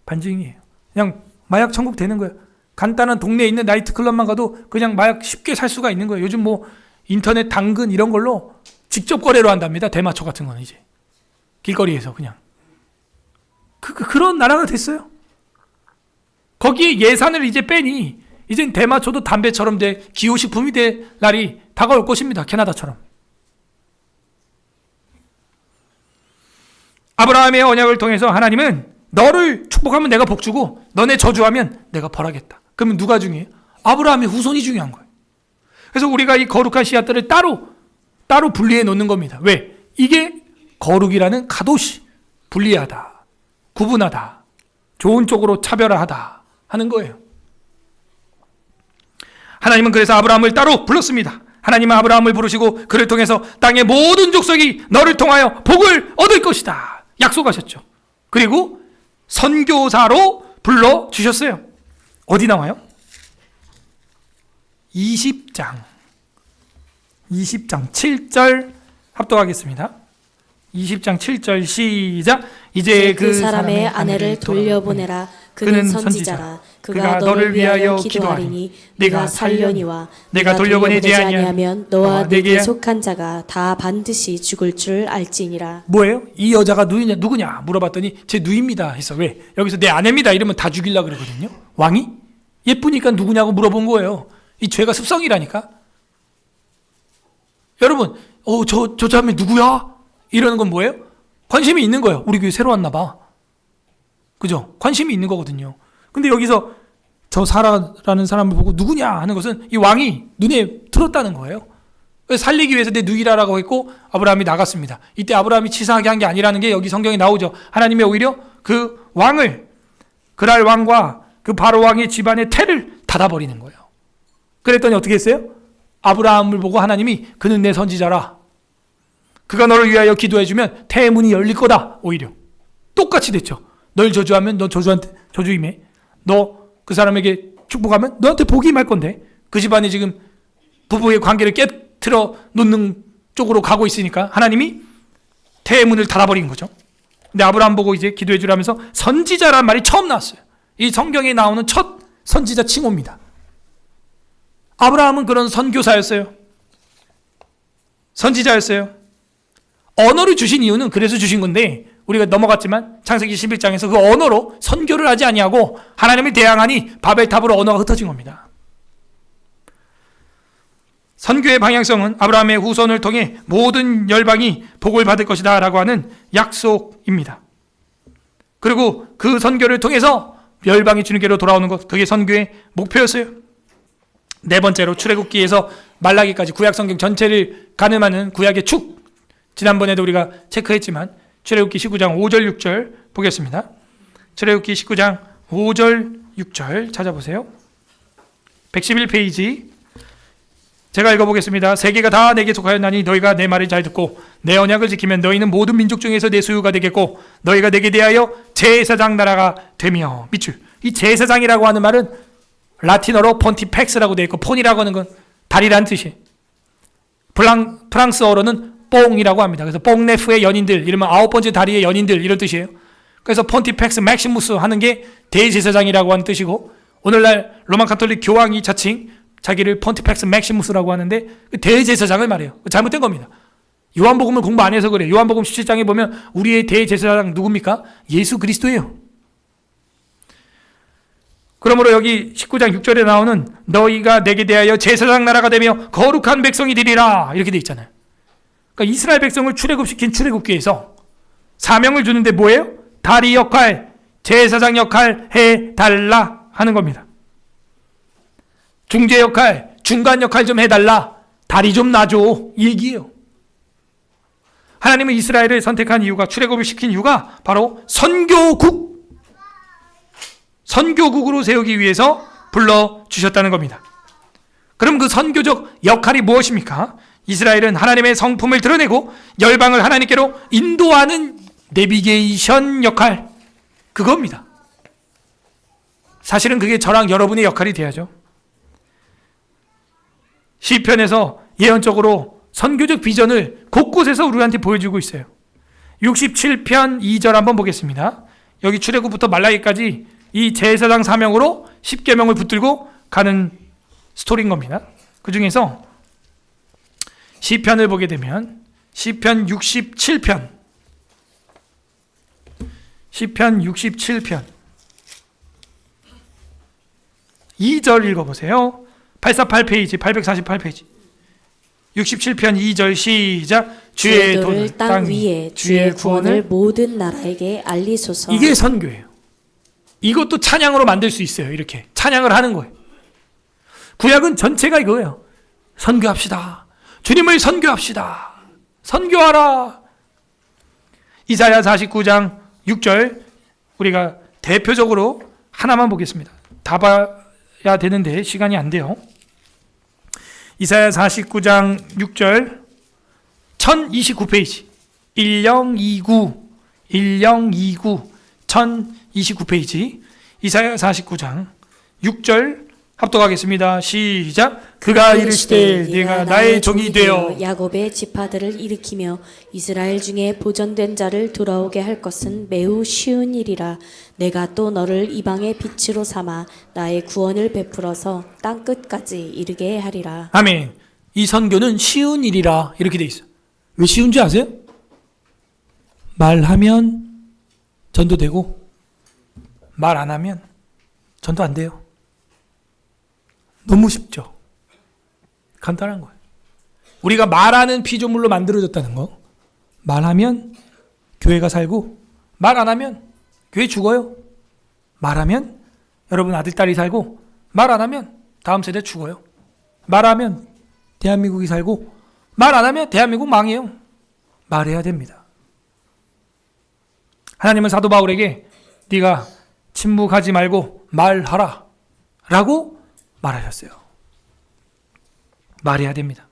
반증이에요. 그냥 마약 천국 되는 거예요. 간단한 동네에 있는 나이트클럽만 가도 그냥 마약 쉽게 살 수가 있는 거예요. 요즘 뭐 인터넷 당근 이런 걸로 직접 거래로 한답니다. 대마초 같은 거는 이제 길거리에서 그냥 그런 나라가 됐어요. 거기에 예산을 이제 빼니 이젠 대마초도 담배처럼 돼 기호식품이 될 날이 다가올 것입니다. 캐나다처럼. 아브라함의 언약을 통해서 하나님은 너를 축복하면 내가 복 주고 너네 저주하면 내가 벌하겠다. 그러면 누가 중요해요? 아브라함의 후손이 중요한 거예요. 그래서 우리가 이 거룩한 씨앗들을 따로 분리해 놓는 겁니다. 왜? 이게 거룩이라는 카도시, 분리하다, 구분하다, 좋은 쪽으로 차별화하다 하는 거예요. 하나님은 그래서 아브라함을 따로 불렀습니다. 하나님은 아브라함을 부르시고 그를 통해서 땅의 모든 족속이 너를 통하여 복을 얻을 것이다 약속하셨죠. 그리고 선교사로 불러주셨어요. 어디 나와요? 20장 7절 합독하겠습니다. 20장 7절 시작. 이제 그 사람의 아내를 돌려보내라. 그는 선지자라. 그가 너를 위하여 기도하리니 네가 살려니와 네가 돌려보내지 아니하면 너와 네게 속한 자가 다 반드시 죽을 줄 알지니라. 뭐예요? 이 여자가 누구냐 물어봤더니 제 누이입니다 했어. 왜? 여기서 내 아내입니다 이러면 다 죽이려고 그러거든요. 왕이? 예쁘니까 누구냐고 물어본 거예요. 이 죄가 습성이라니까. 여러분 저 자매 누구야? 이러는 건 뭐예요? 관심이 있는 거예요. 우리 교회 새로 왔나 봐. 그죠? 관심이 있는 거거든요. 근데 여기서 저 사라라는 사람을 보고 누구냐 하는 것은 이 왕이 눈에 들었다는 거예요. 살리기 위해서 내 누이라라고 했고 아브라함이 나갔습니다. 이때 아브라함이 치사하게 한 게 아니라는 게 여기 성경에 나오죠. 하나님이 오히려 그 왕을, 그랄 왕과 그 바로 왕의 집안의 태를 닫아버리는 거예요. 그랬더니 어떻게 했어요? 아브라함을 보고 하나님이 그는 내 선지자라. 그가 너를 위하여 기도해주면 태의 문이 열릴 거다. 오히려 똑같이 됐죠. 널 저주하면 너 저주 임해. 너 그 사람에게 축복하면 너한테 복이 임할 건데 그 집안이 지금 부부의 관계를 깨트려 놓는 쪽으로 가고 있으니까 하나님이 태의 문을 닫아버린 거죠. 근데 아브라함 보고 이제 기도해 주라면서 선지자란 말이 처음 나왔어요. 이 성경에 나오는 첫 선지자 칭호입니다. 아브라함은 그런 선교사였어요. 선지자였어요. 언어를 주신 이유는 그래서 주신 건데 우리가 넘어갔지만 창세기 11장에서 그 언어로 선교를 하지 아니하고 하나님을 대항하니 바벨탑으로 언어가 흩어진 겁니다. 선교의 방향성은 아브라함의 후손을 통해 모든 열방이 복을 받을 것이다 라고 하는 약속입니다. 그리고 그 선교를 통해서 열방이 주님께로 돌아오는 것, 그게 선교의 목표였어요. 네 번째로 출애굽기에서 말라기까지 구약 성경 전체를 가늠하는 구약의 축, 지난번에도 우리가 체크했지만 출애굽기 19장 5절 6절 보겠습니다. 출애굽기 19장 5절 6절 찾아보세요. 111페이지 제가 읽어보겠습니다. 세계가 다 내게 속하였나니 너희가 내 말을 잘 듣고 내 언약을 지키면 너희는 모든 민족 중에서 내 소유가 되겠고 너희가 내게 대하여 제사장 나라가 되며. 밑줄, 이 제사장이라고 하는 말은 라틴어로 폰티펙스라고 되어 있고, 폰이라고 하는 건 다리라는 뜻이에요. 프랑스어로는 뽕이라고 합니다. 그래서 뽕네프의 연인들, 이러면 9번째 다리의 연인들, 이런 뜻이에요. 그래서 폰티펙스 맥시무스 하는 게 대제사장이라고 하는 뜻이고, 오늘날 로마 가톨릭 교황이 자칭 자기를 폰티펙스 맥시무스라고 하는데 대제사장을 말해요. 잘못된 겁니다. 요한복음을 공부 안 해서 그래요. 요한복음 17장에 보면 우리의 대제사장 누굽니까? 예수 그리스도예요. 그러므로 여기 19장 6절에 나오는 너희가 내게 대하여 제사장 나라가 되며 거룩한 백성이 되리라 이렇게 돼 있잖아요. 그러니까 이스라엘 백성을 출애굽시킨 출애굽기에서 사명을 주는데 뭐예요? 다리 역할, 제사장 역할 해달라 하는 겁니다. 중재 역할, 중간 역할 좀 해달라, 다리 좀 놔줘, 이 얘기예요. 하나님은 이스라엘을 선택한 이유가, 출애굽을 시킨 이유가 바로 선교국으로 세우기 위해서 불러주셨다는 겁니다. 그럼 그 선교적 역할이 무엇입니까? 이스라엘은 하나님의 성품을 드러내고 열방을 하나님께로 인도하는 내비게이션 역할, 그겁니다. 사실은 그게 저랑 여러분의 역할이 돼야죠. 시편에서 예언적으로 선교적 비전을 곳곳에서 우리한테 보여주고 있어요. 67편 2절 한번 보겠습니다. 여기 출애굽부터 말라기까지 이 제사장 사명으로 10계명을 붙들고 가는 스토리인 겁니다. 그 중에서 시편을 보게 되면 시편 67편 2절 읽어보세요. 848페이지 848페이지 67편 2절 시작. 주의 도를 땅 위에 주의 구원을 모든 나라에게 알리소서. 이게 선교예요. 이것도 찬양으로 만들 수 있어요. 이렇게 찬양을 하는 거예요. 구약은 전체가 이거예요. 선교합시다. 주님을 선교합시다. 선교하라. 이사야 49장 6절 우리가 대표적으로 하나만 보겠습니다. 다 봐야 되는데 시간이 안 돼요. 이사야 49장 6절 1029페이지 1029 1029페이지 이사야 49장 6절 합독하겠습니다. 시작. 그가 이르시되 네가 나의 종이 되어 야곱의 지파들을 일으키며 이스라엘 중에 보존된 자를 돌아오게 할 것은 매우 쉬운 일이라. 내가 또 너를 이방의 빛으로 삼아 나의 구원을 베풀어서 땅 끝까지 이르게 하리라. 아멘. 이 선교는 쉬운 일이라 이렇게 돼 있어요. 왜 쉬운지 아세요? 말하면 전도되고 말 안 하면 전도 안 돼요. 너무 쉽죠. 간단한 거예요. 우리가 말하는 피조물로 만들어졌다는 거. 말하면 교회가 살고 말 안 하면 교회 죽어요. 말하면 여러분 아들 딸이 살고 말 안 하면 다음 세대 죽어요. 말하면 대한민국이 살고 말 안 하면 대한민국 망해요. 말해야 됩니다. 하나님은 사도 바울에게 네가 침묵하지 말고 말하라 라고 말하셨어요. 말해야 됩니다.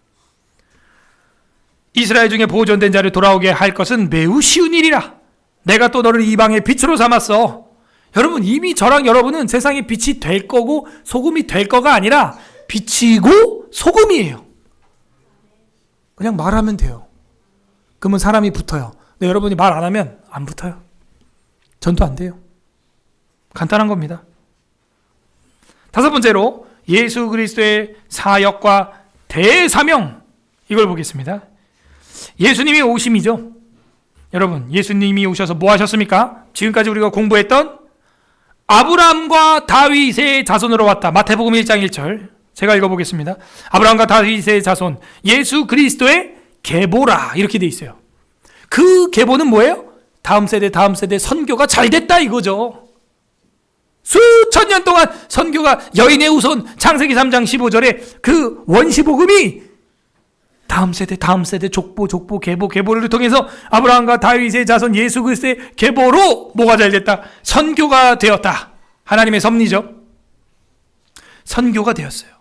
이스라엘 중에 보존된 자를 돌아오게 할 것은 매우 쉬운 일이라. 내가 또 너를 이방의 빛으로 삼았어. 여러분 이미 저랑 여러분은 세상의 빛이 될 거고 소금이 될 거가 아니라 빛이고 소금이에요. 그냥 말하면 돼요. 그러면 사람이 붙어요. 근데 여러분이 말 안 하면 안 붙어요. 전도 안 돼요. 간단한 겁니다. 다섯 번째로 예수 그리스도의 사역과 대사명, 이걸 보겠습니다. 예수님의 오심이죠. 여러분, 예수님이 오셔서 뭐 하셨습니까? 지금까지 우리가 공부했던 아브라함과 다윗의 자손으로 왔다. 마태복음 1장 1절 제가 읽어보겠습니다. 아브라함과 다윗의 자손, 예수 그리스도의 계보라, 이렇게 돼 있어요. 그 계보는 뭐예요? 다음 세대 선교가 잘 됐다 이거죠. 수천 년 동안 선교가, 여인의 후손, 창세기 3장 15절에 그 원시복음이 다음 세대 족보 계보를 통해서 아브라함과 다윗의 자손 예수 그리스도의 계보로 뭐가 잘 됐다? 선교가 되었다. 하나님의 섭리죠. 선교가 되었어요.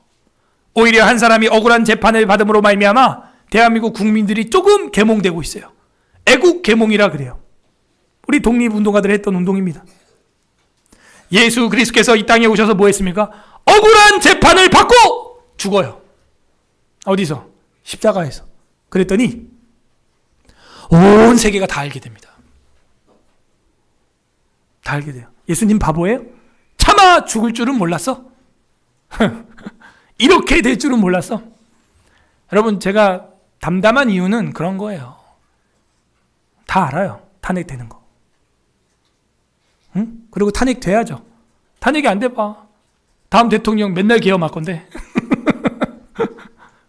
오히려 한 사람이 억울한 재판을 받음으로 말미암아 대한민국 국민들이 조금 계몽되고 있어요. 애국 계몽이라 그래요. 우리 독립운동가들이 했던 운동입니다. 예수 그리스도께서 이 땅에 오셔서 뭐 했습니까? 억울한 재판을 받고 죽어요. 어디서? 십자가에서. 그랬더니 온 세계가 다 알게 됩니다. 다 알게 돼요. 예수님 바보예요? 차마 죽을 줄은 몰랐어? 이렇게 될 줄은 몰랐어? 여러분, 제가 담담한 이유는 그런 거예요. 다 알아요. 탄핵되는 거. 응? 그리고 탄핵돼야죠. 탄핵이 안 돼봐. 다음 대통령 맨날 계엄할 건데.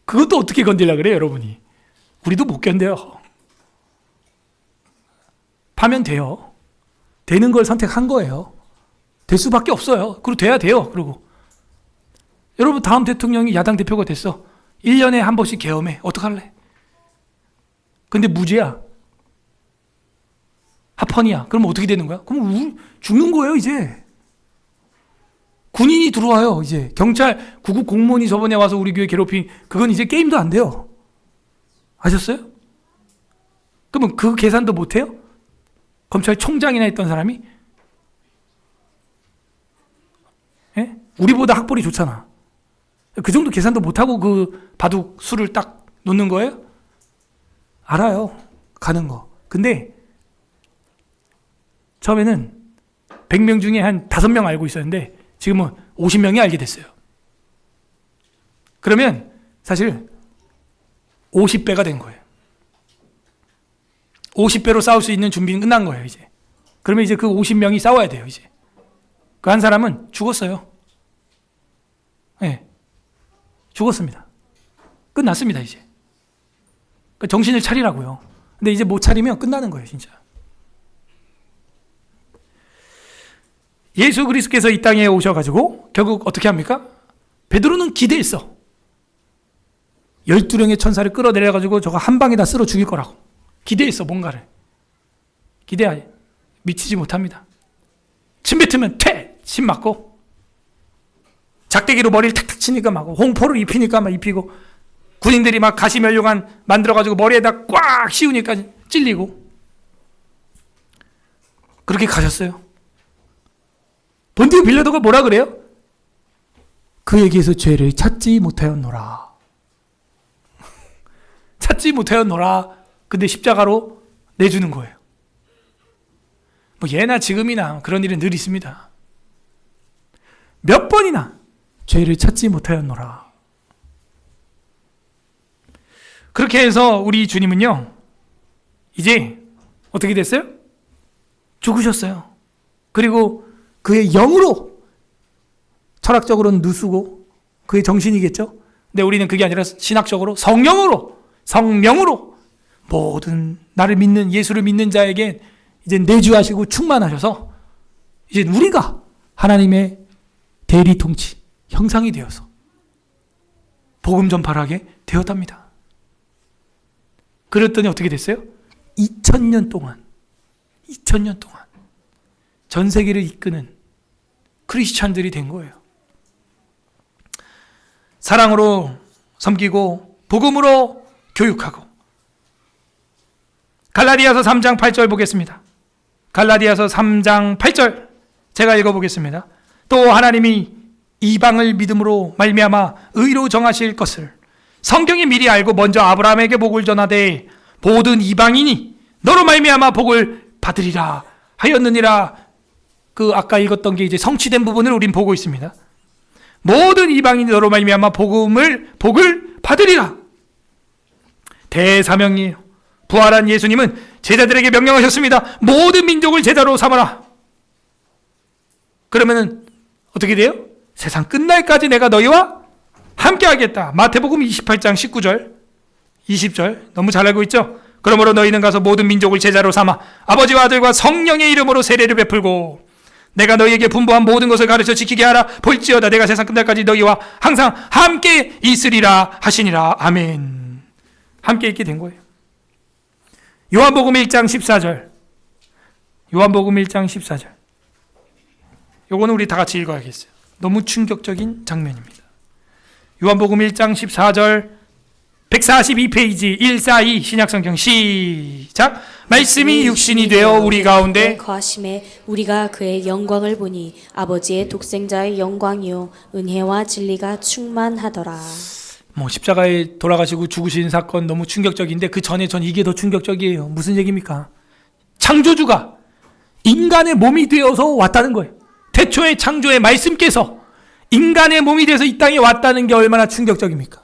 그것도 어떻게 건들려고 그래요, 여러분이? 우리도 못 견뎌요. 파면 돼요. 되는 걸 선택한 거예요. 될 수밖에 없어요. 그리고 돼야 돼요. 그리고 여러분, 다음 대통령이 야당 대표가 됐어. 1년에 한 번씩 계엄해. 어떡할래? 근데 무죄야. 합헌이야. 그럼 어떻게 되는 거야? 그럼 죽는 거예요, 이제. 군인이 들어와요, 이제. 경찰, 구급 공무원이 저번에 와서 우리 교회 괴롭힌, 그건 이제 게임도 안 돼요. 아셨어요? 그러면 그 계산도 못 해요? 검찰총장이나 했던 사람이? 예? 우리보다 학벌이 좋잖아. 그 정도 계산도 못하고 그 바둑 수를 딱 놓는 거예요? 알아요. 가는 거. 근데 처음에는 100명 중에 한 5명 알고 있었는데 지금은 50명이 알게 됐어요. 그러면 사실 50배가 된 거예요. 50배로 싸울 수 있는 준비는 끝난 거예요, 이제. 그러면 이제 그 50명이 싸워야 돼요, 이제. 그 한 사람은 죽었어요. 네. 죽었습니다. 끝났습니다, 이제. 그러니까 정신을 차리라고요. 근데 이제 못 차리면 끝나는 거예요, 진짜. 예수 그리스도께서 이 땅에 오셔가지고 결국 어떻게 합니까? 베드로는 기대했어. 12령의 천사를 끌어내려가지고 저거 한 방에다 쓸어 죽일 거라고. 기대했어, 뭔가를. 기대하에 미치지 못합니다. 침 뱉으면 침 맞고, 작대기로 머리를 탁탁 치니까 맞고, 홍포를 입히니까 막 입히고, 군인들이 막 가시면류관 만들어가지고 머리에다 꽉 씌우니까 찔리고. 그렇게 가셨어요. 본디오 빌라도가 뭐라 그래요? 그에게서 죄를 찾지 못하였노라. 찾지 못하였노라. 근데 십자가로 내주는 거예요. 뭐 예나 지금이나 그런 일은 늘 있습니다. 몇 번이나 죄를 찾지 못하였노라. 그렇게 해서 우리 주님은요, 이제 어떻게 됐어요? 죽으셨어요. 그리고 그의 영으로, 철학적으로는 누수고 그의 정신이겠죠. 근데 우리는 그게 아니라 신학적으로 성령으로 모든 나를 믿는, 예수를 믿는 자에게 이제 내주하시고 충만하셔서 이제 우리가 하나님의 대리 통치 형상이 되어서 복음 전파를 하게 되었답니다. 그랬더니 어떻게 됐어요? 2000년 동안 전 세계를 이끄는 크리스찬들이 된 거예요. 사랑으로 섬기고 복음으로 교육하고. 갈라디아서 3장 8절 보겠습니다. 갈라디아서 3장 8절 제가 읽어보겠습니다. 또 하나님이 이방을 믿음으로 말미암아 의로 정하실 것을 성경이 미리 알고 먼저 아브라함에게 복을 전하되 모든 이방인이 너로 말미암아 복을 받으리라 하였느니라. 그 아까 읽었던 게 이제 성취된 부분을 우린 보고 있습니다. 모든 이방인이 너로 말미암아 복을 받으리라. 대사명이에요. 부활한 예수님은 제자들에게 명령하셨습니다. 모든 민족을 제자로 삼아라. 그러면은 어떻게 돼요? 세상 끝날까지 내가 너희와 함께 하겠다. 마태복음 28장 19절 20절 너무 잘 알고 있죠? 그러므로 너희는 가서 모든 민족을 제자로 삼아 아버지와 아들과 성령의 이름으로 세례를 베풀고 내가 너희에게 분부한 모든 것을 가르쳐 지키게 하라. 볼지어다 내가 세상 끝날까지 너희와 항상 함께 있으리라 하시니라. 아멘. 함께 있게 된 거예요. 요한복음 1장 14절 요한복음 1장 14절 요거는 우리 다 같이 읽어야겠어요. 너무 충격적인 장면입니다. 요한복음 1장 14절 142페이지 142 신약성경 시작. 말씀이 육신이 되어 우리 가운데 거하심에 우리가 그의 영광을 보니 아버지의 독생자의 영광이요 은혜와 진리가 충만하더라. 십자가에 돌아가시고 죽으신 사건 너무 충격적인데 그 전에 전 이게 더 충격적이에요. 무슨 얘기입니까? 창조주가 인간의 몸이 되어서 왔다는 거예요. 태초의 창조의 말씀께서 인간의 몸이 돼서 이 땅에 왔다는 게 얼마나 충격적입니까?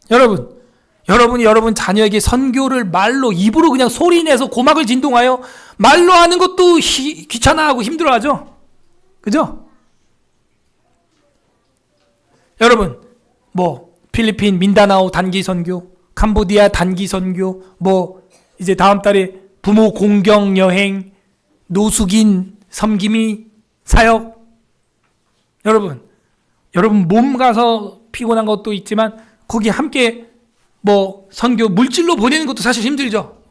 여러분이 여러분 자녀에게 선교를 말로 입으로 그냥 소리내서 고막을 진동하여 말로 하는 것도 귀찮아하고 힘들어하죠. 그죠? 여러분 필리핀 민다나오 단기 선교, 캄보디아 단기 선교, 이제 다음 달에 부모 공경 여행, 노숙인 섬김이 사역. 여러분 몸 가서 피곤한 것도 있지만 거기 함께 선교 물질로 보내는 것도 사실 힘들죠.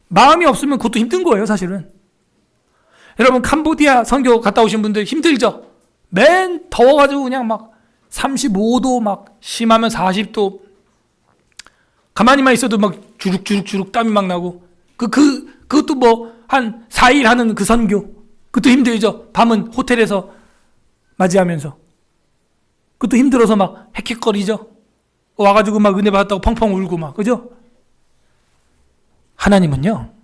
마음이 없으면 그것도 힘든 거예요, 사실은. 여러분 캄보디아 선교 갔다 오신 분들 힘들죠. 맨 더워가지고 그냥 35도 심하면 40도 가만히만 있어도 주룩주룩 땀이 나고 그것도 한 4일 하는 그 선교 그것도 힘들죠. 밤은 호텔에서 맞이하면서 그것도 힘들어서 헥헥거리죠. 와가지고 은혜 받았다고 펑펑 울고 그죠? 하나님은요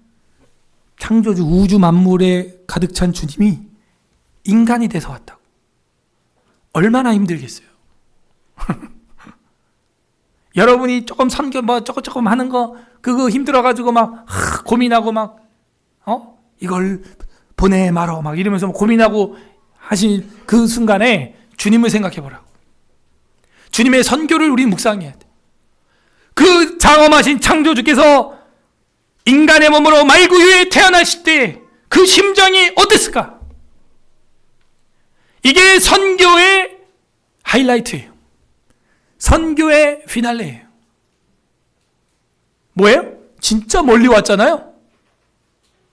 창조주 우주 만물에 가득 찬 주님이 인간이 돼서 왔다고. 얼마나 힘들겠어요. 여러분이 조금 선교 조금 하는 거 그거 힘들어가지고 고민하고 이걸 보내 말어 이러면서 고민하고 하신 그 순간에 주님을 생각해 보라고. 주님의 선교를 우리 묵상해야 돼. 그 장엄하신 창조주께서 인간의 몸으로 말구유에 태어나실 때 그 심정이 어땠을까? 이게 선교의 하이라이트예요. 선교의 피날레예요. 뭐예요? 진짜 멀리 왔잖아요.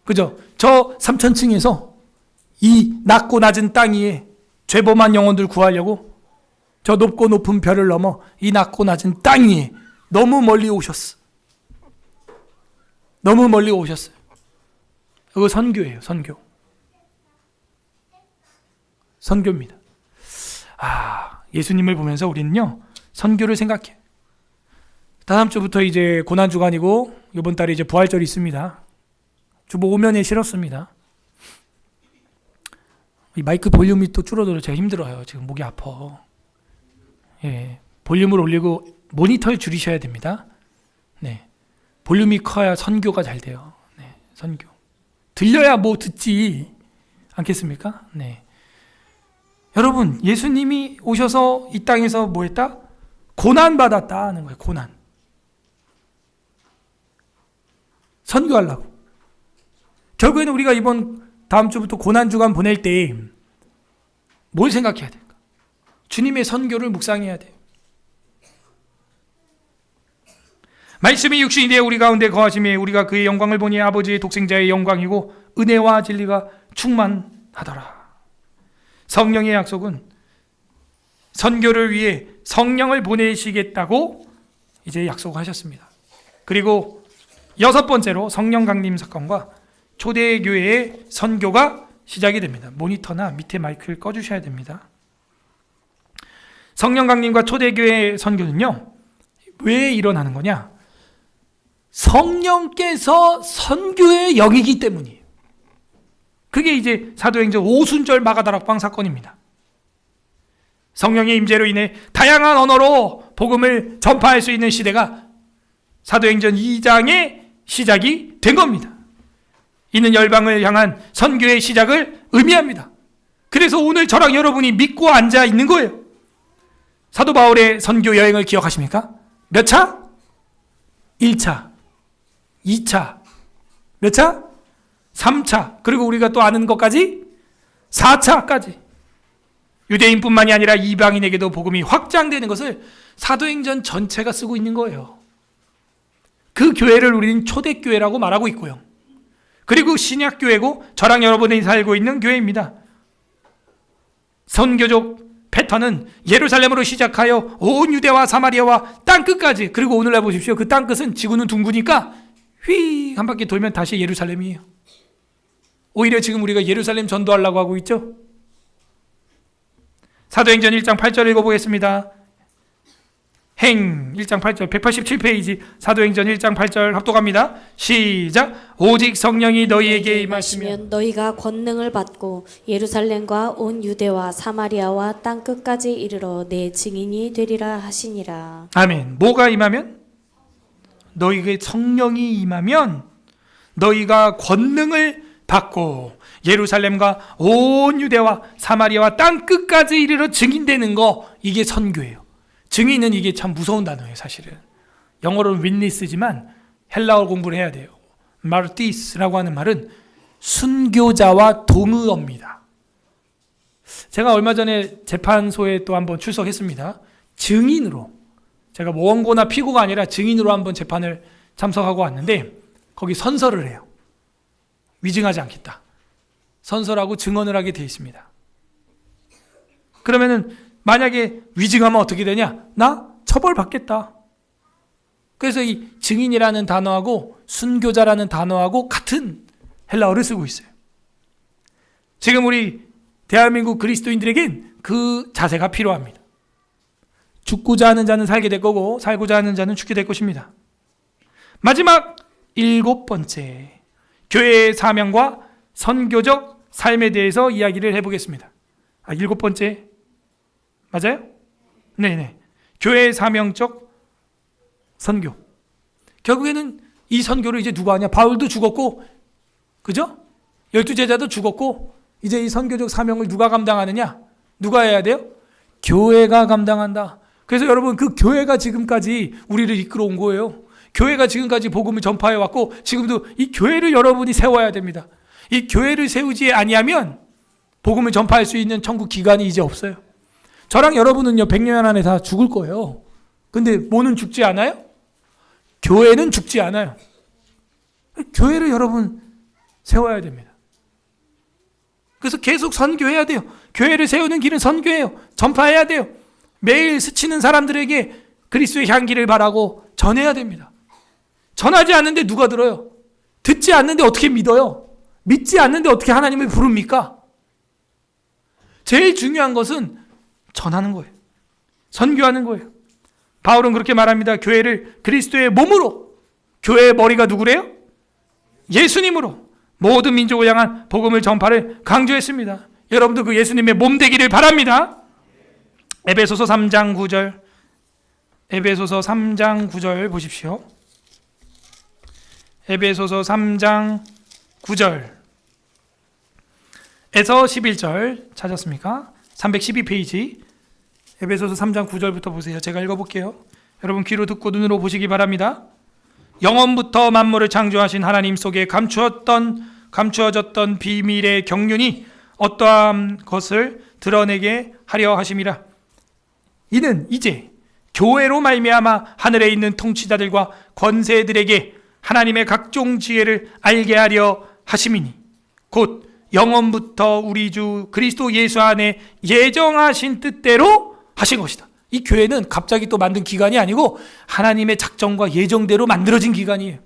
그죠? 저 3,000층에서 이 낮고 낮은 땅 위에 죄범한 영혼들 구하려고 저 높고 높은 별을 넘어 이 낮고 낮은 땅 위에 너무 멀리 오셨어. 너무 멀리 오셨어요. 그거 선교예요. 선교입니다. 예수님을 보면서 우리는요 선교를 생각해. 다음 주부터 이제 고난주간이고 이번 달에 이제 부활절이 있습니다. 주보 오면에 실었습니다. 이 마이크 볼륨이 또 줄어들어 제가 힘들어요. 지금 목이 아파. 볼륨을 올리고 모니터를 줄이셔야 됩니다. 네, 볼륨이 커야 선교가 잘 돼요. 네, 선교 들려야 듣지 않겠습니까? 네. 여러분 예수님이 오셔서 이 땅에서 뭐 했다? 고난 받았다는 거예요. 고난. 선교하려고. 결국에는 우리가 다음 주부터 고난주간 보낼 때 뭘 생각해야 될까? 주님의 선교를 묵상해야 돼요. 말씀이 육신이 되어 우리 가운데 거하심에 우리가 그의 영광을 보니 아버지의 독생자의 영광이고 은혜와 진리가 충만하더라. 성령의 약속은 선교를 위해 성령을 보내시겠다고 이제 약속하셨습니다. 그리고 6번째로 성령 강림 사건과 초대교회의 선교가 시작이 됩니다. 모니터나 밑에 마이크를 꺼주셔야 됩니다. 성령 강림과 초대교회의 선교는요 왜 일어나는 거냐? 성령께서 선교의 영이기 때문이에요. 그게 이제 사도행전 오순절 마가다락방 사건입니다. 성령의 임재로 인해 다양한 언어로 복음을 전파할 수 있는 시대가 사도행전 2장에 시작이 된 겁니다. 이는 열방을 향한 선교의 시작을 의미합니다. 그래서 오늘 저랑 여러분이 믿고 앉아 있는 거예요. 사도 바울의 선교 여행을 기억하십니까? 몇 차? 1차, 2차, 몇 차? 3차, 그리고 우리가 또 아는 것까지 4차까지. 유대인뿐만이 아니라 이방인에게도 복음이 확장되는 것을 사도행전 전체가 쓰고 있는 거예요. 그 교회를 우리는 초대교회라고 말하고 있고요. 그리고 신약교회고 저랑 여러분이 살고 있는 교회입니다. 선교적 패턴은 예루살렘으로 시작하여 온 유대와 사마리아와 땅끝까지, 그리고 오늘날 보십시오. 그 땅끝은 지구는 둥그니까 휙 한 바퀴 돌면 다시 예루살렘이에요. 오히려 지금 우리가 예루살렘 전도하려고 하고 있죠. 사도행전 1장 8절 읽어보겠습니다. 행 1장 8절 187페이지 사도행전 1장 8절 합독합니다. 시작. 오직 성령이 너희에게 임하시면 너희가 권능을 받고 예루살렘과 온 유대와 사마리아와 땅 끝까지 이르러 내 증인이 되리라 하시니라. 아멘. 뭐가 임하면? 너희에게 성령이 임하면 너희가 권능을 받고 예루살렘과 온 유대와 사마리아와 땅 끝까지 이르러 증인되는 거, 이게 선교예요. 증인은 이게 참 무서운 단어예요. 사실은 영어로는 witness지만 헬라어 공부를 해야 돼요. 마르티스라고 하는 말은 순교자와 동의어입니다. 제가 얼마 전에 재판소에 또 한번 출석했습니다. 증인으로, 제가 뭐 원고나 피고가 아니라 증인으로 한번 재판을 참석하고 왔는데 거기 선서를 해요. 위증하지 않겠다, 선서라고 증언을 하게 되어 있습니다. 그러면은 만약에 위증하면 어떻게 되냐? 나 처벌받겠다. 그래서 이 증인이라는 단어하고 순교자라는 단어하고 같은 헬라어를 쓰고 있어요. 지금 우리 대한민국 그리스도인들에겐 그 자세가 필요합니다. 죽고자 하는 자는 살게 될 거고 살고자 하는 자는 죽게 될 것입니다. 마지막 7번째, 교회의 사명과 선교적 삶에 대해서 이야기를 해보겠습니다. 7번째 맞아요? 네네. 교회의 사명적 선교. 결국에는 이 선교를 이제 누가 하냐? 바울도 죽었고, 그죠? 12제자도 죽었고, 이제 이 선교적 사명을 누가 감당하느냐? 누가 해야 돼요? 교회가 감당한다. 그래서 여러분, 그 교회가 지금까지 우리를 이끌어 온 거예요. 교회가 지금까지 복음을 전파해 왔고, 지금도 이 교회를 여러분이 세워야 됩니다. 이 교회를 세우지 아니하면 복음을 전파할 수 있는 천국 기관이 이제 없어요. 저랑 여러분은요 100년 안에 다 죽을 거예요. 근데 뭐는 죽지 않아요? 교회는 죽지 않아요. 교회를 여러분 세워야 됩니다. 그래서 계속 선교해야 돼요. 교회를 세우는 길은 선교예요. 전파해야 돼요. 매일 스치는 사람들에게 그리스도의 향기를 바라고 전해야 됩니다. 전하지 않는데 누가 들어요? 듣지 않는데 어떻게 믿어요? 믿지 않는데 어떻게 하나님을 부릅니까? 제일 중요한 것은 전하는 거예요. 선교하는 거예요. 바울은 그렇게 말합니다. 교회를 그리스도의 몸으로, 교회의 머리가 누구래요? 예수님으로 모든 민족을 향한 복음을 전파를 강조했습니다. 여러분도 그 예수님의 몸 되기를 바랍니다. 에베소서 3장 9절, 에베소서 3장 9절 보십시오. 에베소서 3장 9절에서 11절 찾았습니까? 312페이지 에베소서 3장 9절부터 보세요. 제가 읽어볼게요. 여러분 귀로 듣고 눈으로 보시기 바랍니다. 영원부터 만물을 창조하신 하나님 속에 감추어졌던 비밀의 경륜이 어떠한 것을 드러내게 하려 하심이라. 이는 이제 교회로 말미암아 하늘에 있는 통치자들과 권세들에게 하나님의 각종 지혜를 알게 하려 하심이니 곧 영원부터 우리 주 그리스도 예수 안에 예정하신 뜻대로 하신 것이다. 이 교회는 갑자기 또 만든 기관이 아니고 하나님의 작정과 예정대로 만들어진 기관이에요.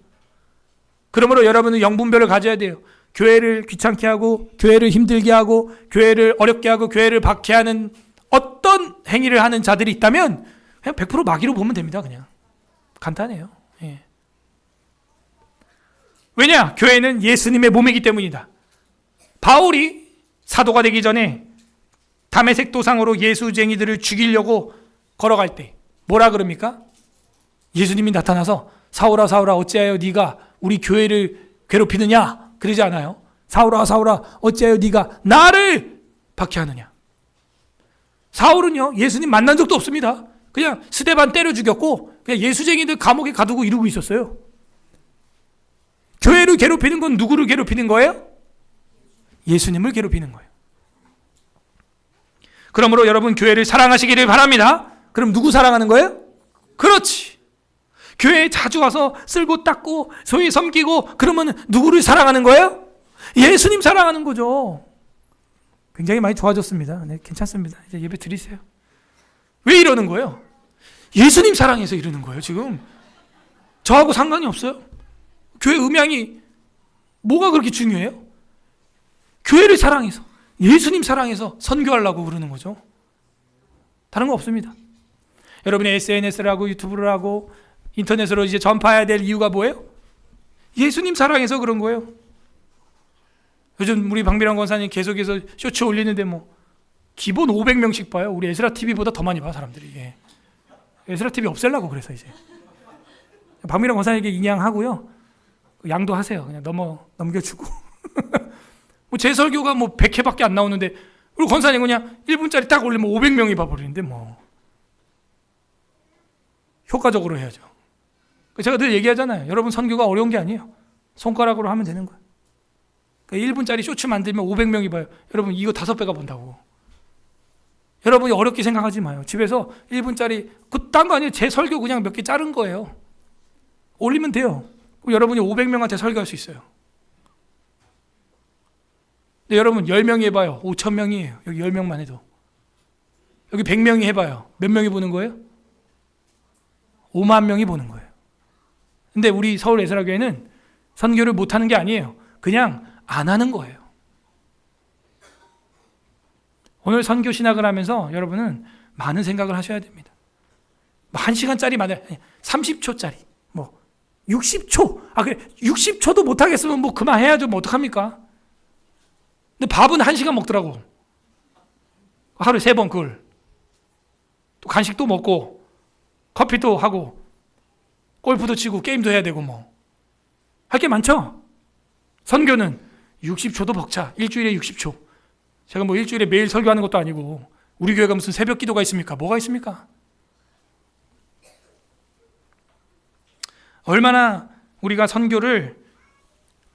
그러므로 여러분은 영분별을 가져야 돼요. 교회를 귀찮게 하고 교회를 힘들게 하고 교회를 어렵게 하고 교회를 박해하는 어떤 행위를 하는 자들이 있다면 그냥 100% 마귀로 보면 됩니다. 그냥 간단해요. 예. 왜냐? 교회는 예수님의 몸이기 때문이다. 바울이 사도가 되기 전에 다메섹 도상으로 예수쟁이들을 죽이려고 걸어갈 때 뭐라 그럽니까? 예수님이 나타나서 사울아 사울아 어찌하여 네가 우리 교회를 괴롭히느냐? 그러지 않아요. 사울아 사울아 어찌하여 네가 나를 박해하느냐? 사울은요 예수님 만난 적도 없습니다. 그냥 스데반 때려 죽였고 그냥 예수쟁이들 감옥에 가두고 이러고 있었어요. 교회를 괴롭히는 건 누구를 괴롭히는 거예요? 예수님을 괴롭히는 거예요. 그러므로 여러분 교회를 사랑하시기를 바랍니다. 그럼 누구 사랑하는 거예요? 그렇지. 교회에 자주 와서 쓸고 닦고 소위 섬기고 그러면 누구를 사랑하는 거예요? 예수님 사랑하는 거죠. 굉장히 많이 좋아졌습니다. 네, 괜찮습니다. 이제 예배 드리세요. 왜 이러는 거예요? 예수님 사랑해서 이러는 거예요. 지금 저하고 상관이 없어요. 교회 음향이 뭐가 그렇게 중요해요? 교회를 사랑해서 예수님 사랑해서 선교하려고 그러는 거죠. 다른 거 없습니다. 여러분이 SNS를 하고 유튜브를 하고 인터넷으로 이제 전파해야 될 이유가 뭐예요? 예수님 사랑해서 그런 거예요. 요즘 우리 방비랑 권사님 계속해서 쇼츠 올리는데 뭐 기본 500명씩 봐요. 우리 에스라 TV보다 더 많이 봐 사람들이. 예. 에스라 TV 없애려고 그래서 이제 방비랑 권사님에게 인양하고요. 양도하세요. 그냥 넘겨주고. 뭐 제 설교가 뭐 100회밖에 안 나오는데 우리 권사님 그냥 1분짜리 딱 올리면 500명이 봐버리는데 뭐 효과적으로 해야죠. 제가 늘 얘기하잖아요. 여러분 선교가 어려운 게 아니에요. 손가락으로 하면 되는 거예요. 1분짜리 쇼츠 만들면 500명이 봐요. 여러분 이거 5배가 본다고. 여러분이 어렵게 생각하지 마요. 집에서 1분짜리 딴 거 아니에요. 제 설교 그냥 몇 개 자른 거예요. 올리면 돼요. 그럼 여러분이 500명한테 설교할 수 있어요. 근데 여러분 10명이 해봐요. 5,000명이에요. 여기 10명만 해도. 여기 100명이 해봐요. 몇 명이 보는 거예요? 5만 명이 보는 거예요. 근데 우리 서울 에스라교회는 선교를 못하는 게 아니에요. 그냥 안 하는 거예요. 오늘 선교 신학을 하면서 여러분은 많은 생각을 하셔야 됩니다. 1시간짜리 만들 30초짜리 뭐 60초 그래 60초도 못하겠으면 뭐 그만해야죠. 뭐 어떡합니까? 근데 밥은 1시간 먹더라고. 하루에 3번 그걸 또 간식도 먹고 커피도 하고 골프도 치고 게임도 해야 되고 뭐 할 게 많죠. 선교는 60초도 벅차. 일주일에 60초. 제가 뭐 일주일에 매일 설교하는 것도 아니고 우리 교회가 무슨 새벽 기도가 있습니까? 뭐가 있습니까? 얼마나 우리가 선교를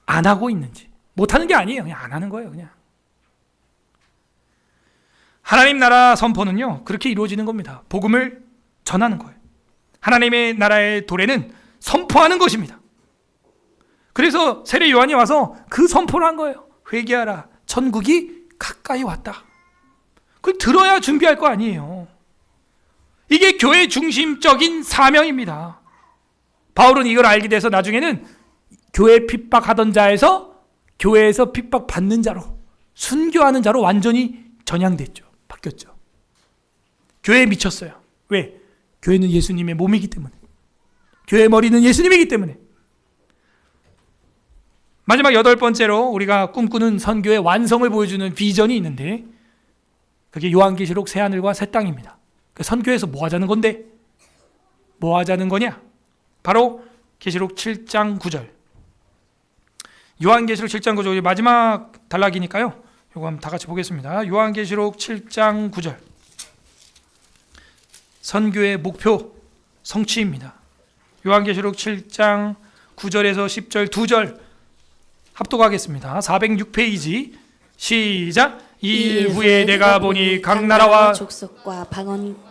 안 하고 있는지. 못하는 게 아니에요. 그냥 안 하는 거예요. 그냥. 하나님 나라 선포는요 그렇게 이루어지는 겁니다. 복음을 전하는 거예요. 하나님의 나라의 도래는 선포하는 것입니다. 그래서 세례 요한이 와서 그 선포를 한 거예요. 회개하라. 천국이 가까이 왔다. 그걸 들어야 준비할 거 아니에요. 이게 교회 중심적인 사명입니다. 바울은 이걸 알게 돼서 나중에는 교회 핍박하던 자에서 교회에서 핍박받는 자로 순교하는 자로 완전히 전향됐죠. 바뀌었죠. 교회에 미쳤어요. 왜? 교회는 예수님의 몸이기 때문에. 교회 머리는 예수님이기 때문에. 마지막 8번째로 우리가 꿈꾸는 선교의 완성을 보여주는 비전이 있는데 그게 요한계시록 새하늘과 새 땅입니다. 그 선교에서 뭐 하자는 건데? 뭐 하자는 거냐? 바로 계시록 7장 9절. 요한계시록 7장 9절 마지막 단락이니까요. 이거 한번 다 같이 보겠습니다. 요한계시록 7장 9절. 선교의 목표 성취입니다. 요한계시록 7장 9절에서 10절 2절 합독하겠습니다. 406페이지 시작. 이일 후에 내가 보니 각 나라와 족속과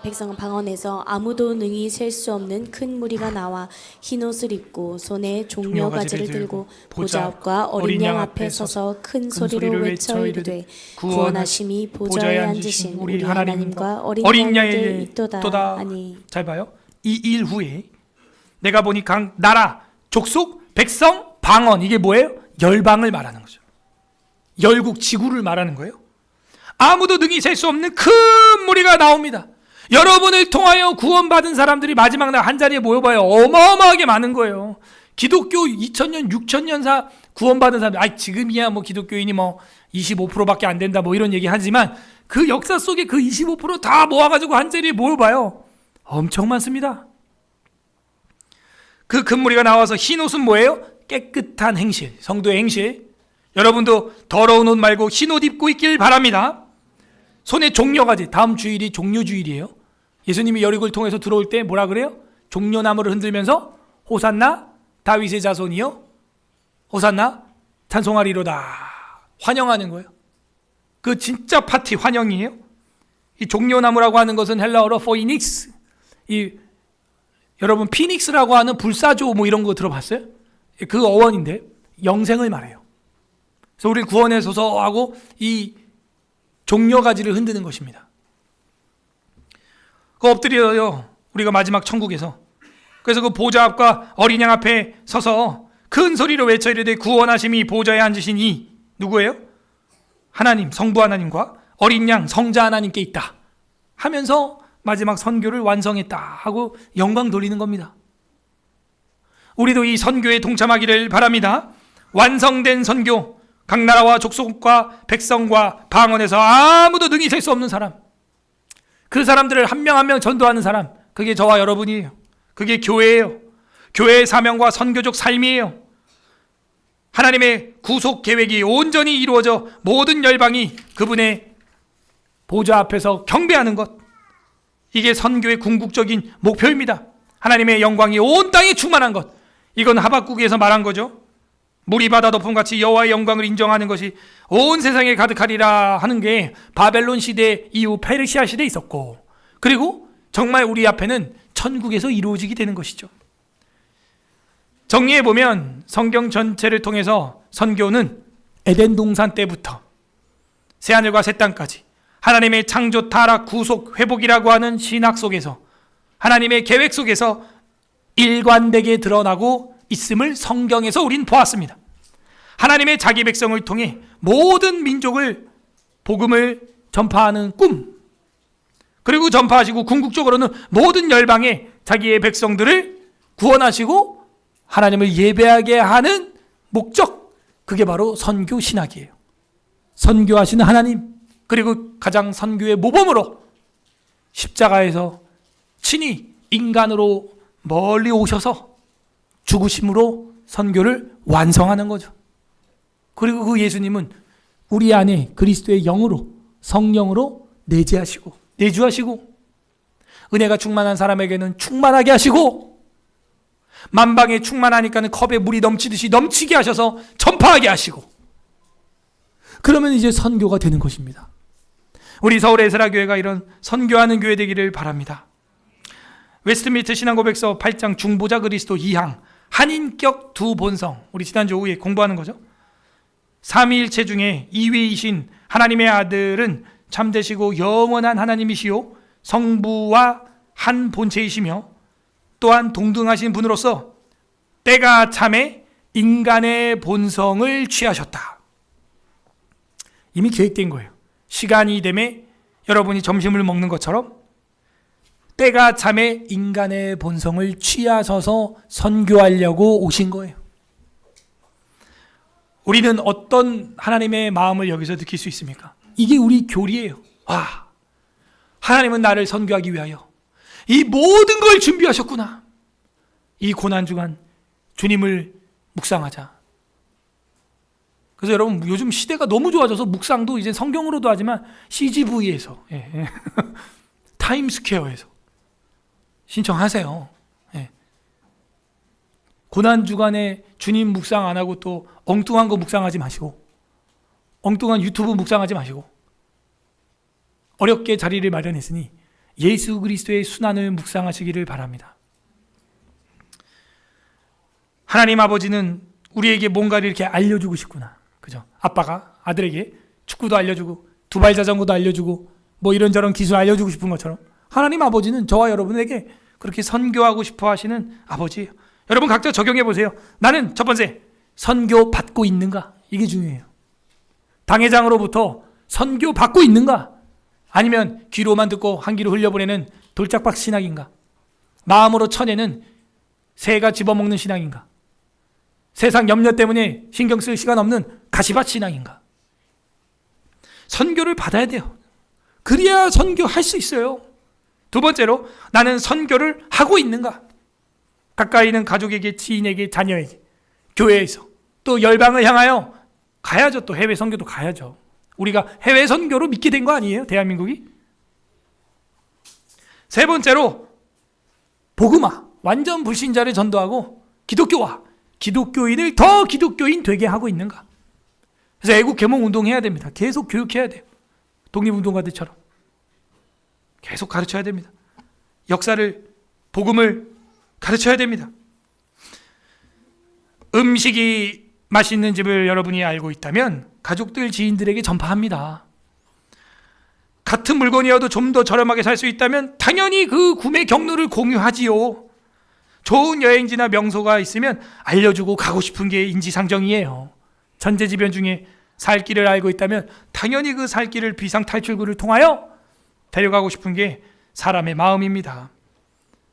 백성 방언에서 아무도 능히 셀 수 없는 큰 무리가 나와 흰 옷을 입고 손에 종려 가지를 들고 보좌 앞과 어린 양 앞에 서서 큰 소리로 외쳐 이르되 구원하심이 보좌에 앉으신 우리 하나님과 어린 양에게 있도다 하니. 잘 봐요. 이 일 후에 내가 보니 각 나라 족속 백성 방언 이게 뭐예요? 열방을 말하는 거죠. 열국 지구를 말하는 거예요. 아무도 능히 셀 수 없는 큰 무리가 나옵니다. 여러분을 통하여 구원받은 사람들이 마지막 날 한자리에 모여봐요. 어마어마하게 많은 거예요. 기독교 2000년, 6000년사 구원받은 사람들, 지금이야 뭐 기독교인이 뭐 25%밖에 안 된다 뭐 이런 얘기 하지만 그 역사 속에 그 25% 다 모아가지고 한자리에 모여봐요. 엄청 많습니다. 그 큰 무리가 나와서 흰 옷은 뭐예요? 깨끗한 행실, 성도의 행실. 여러분도 더러운 옷 말고 흰 옷 입고 있길 바랍니다. 손에 종려가지. 다음 주일이 종려주일이에요. 예수님이 여리고를 통해서 들어올 때 뭐라 그래요? 종려나무를 흔들면서 호산나 다윗의 자손이요 호산나 찬송하리로다 환영하는 거예요. 그 진짜 파티 환영이에요. 이 종려나무라고 하는 것은 헬라어로 포이닉스, 여러분 피닉스라고 하는 불사조 뭐 이런 거 들어봤어요? 그 어원인데 영생을 말해요. 그래서 우리 구원하소서 하고 이 종려가지를 흔드는 것입니다. 그 엎드려요. 우리가 마지막 천국에서. 그래서 그 보좌 앞과 어린 양 앞에 서서 큰 소리로 외쳐 이르되 구원하심이 보좌에 앉으시니 누구예요? 하나님, 성부 하나님과 어린 양 성자 하나님께 있다 하면서 마지막 선교를 완성했다 하고 영광 돌리는 겁니다. 우리도 이 선교에 동참하기를 바랍니다. 완성된 선교, 각 나라와 족속과 백성과 방언에서 아무도 능히 셀 수 없는 사람, 그 사람들을 한 명 한 명 전도하는 사람, 그게 저와 여러분이에요. 그게 교회예요. 교회의 사명과 선교적 삶이에요. 하나님의 구속 계획이 온전히 이루어져 모든 열방이 그분의 보좌 앞에서 경배하는 것, 이게 선교의 궁극적인 목표입니다. 하나님의 영광이 온 땅에 충만한 것, 이건 하박국에서 말한 거죠. 물이 바다 덮음같이 여호와의 영광을 인정하는 것이 온 세상에 가득하리라 하는 게 바벨론 시대 이후 페르시아 시대에 있었고, 그리고 정말 우리 앞에는 천국에서 이루어지게 되는 것이죠. 정리해보면 성경 전체를 통해서 선교는 에덴 동산 때부터 새하늘과 새 땅까지 하나님의 창조, 타락, 구속, 회복이라고 하는 신학 속에서 하나님의 계획 속에서 일관되게 드러나고 있음을 성경에서 우린 보았습니다. 하나님의 자기 백성을 통해 모든 민족을 복음을 전파하는 꿈, 그리고 전파하시고 궁극적으로는 모든 열방에 자기의 백성들을 구원하시고 하나님을 예배하게 하는 목적, 그게 바로 선교 신학이에요. 선교하시는 하나님, 그리고 가장 선교의 모범으로 십자가에서 친히 인간으로 멀리 오셔서 죽으심으로 선교를 완성하는 거죠. 그리고 그 예수님은 우리 안에 그리스도의 영으로, 성령으로 내주하시고 은혜가 충만한 사람에게는 충만하게 하시고 만방에 충만하니까는 컵에 물이 넘치듯이 넘치게 하셔서 전파하게 하시고, 그러면 이제 선교가 되는 것입니다. 우리 서울 에스라교회가 이런 선교하는 교회 되기를 바랍니다. 웨스트민스터 신앙고백서 8장 중보자 그리스도 2항 한인격 두 본성, 우리 지난주 오후에 공부하는 거죠. 삼위일체 중에 2위이신 하나님의 아들은 참되시고 영원한 하나님이시요 성부와 한 본체이시며 또한 동등하신 분으로서 때가 참에 인간의 본성을 취하셨다. 이미 계획된 거예요. 시간이 되매 여러분이 점심을 먹는 것처럼 때가 참에 인간의 본성을 취하셔서 선교하려고 오신 거예요. 우리는 어떤 하나님의 마음을 여기서 느낄 수 있습니까? 이게 우리 교리예요. 와, 하나님은 나를 선교하기 위하여 이 모든 걸 준비하셨구나. 이 고난주간 주님을 묵상하자. 그래서 여러분, 요즘 시대가 너무 좋아져서 묵상도 이제 성경으로도 하지만 CGV에서 타임스퀘어에서 신청하세요. 고난주간에 주님 묵상 안 하고 또 엉뚱한 거 묵상하지 마시고, 엉뚱한 유튜브 묵상하지 마시고, 어렵게 자리를 마련했으니 예수 그리스도의 순환을 묵상하시기를 바랍니다. 하나님 아버지는 우리에게 뭔가를 이렇게 알려주고 싶구나. 그죠? 아빠가 아들에게 축구도 알려주고 두발 자전거도 알려주고 뭐 이런저런 기술 알려주고 싶은 것처럼 하나님 아버지는 저와 여러분에게 그렇게 선교하고 싶어 하시는 아버지예요. 여러분 각자 적용해 보세요. 나는 첫 번째, 선교 받고 있는가? 이게 중요해요. 당회장으로부터 선교 받고 있는가? 아니면 귀로만 듣고 한 귀로 흘려보내는 돌짝박 신학인가? 마음으로 쳐내는 새가 집어먹는 신앙인가? 세상 염려 때문에 신경 쓸 시간 없는 가시밭 신앙인가? 선교를 받아야 돼요. 그래야 선교할 수 있어요. 두 번째로, 나는 선교를 하고 있는가? 가까이 있는 가족에게, 지인에게, 자녀에게 교회에서 또 열방을 향하여 가야죠. 또 해외 선교도 가야죠. 우리가 해외 선교로 믿게 된 거 아니에요? 대한민국이? 세 번째로 복음화, 완전 불신자를 전도하고 기독교화, 기독교인을 더 기독교인 되게 하고 있는가? 그래서 애국 개몽 운동해야 됩니다. 계속 교육해야 돼요. 독립운동가들처럼 계속 가르쳐야 됩니다. 역사를, 복음을 가르쳐야 됩니다. 음식이 맛있는 집을 여러분이 알고 있다면 가족들, 지인들에게 전파합니다. 같은 물건이어도 좀 더 저렴하게 살 수 있다면 당연히 그 구매 경로를 공유하지요. 좋은 여행지나 명소가 있으면 알려주고 가고 싶은 게 인지상정이에요. 천재지변 중에 살 길을 알고 있다면 당연히 그 살 길을 비상탈출구를 통하여 데려가고 싶은 게 사람의 마음입니다.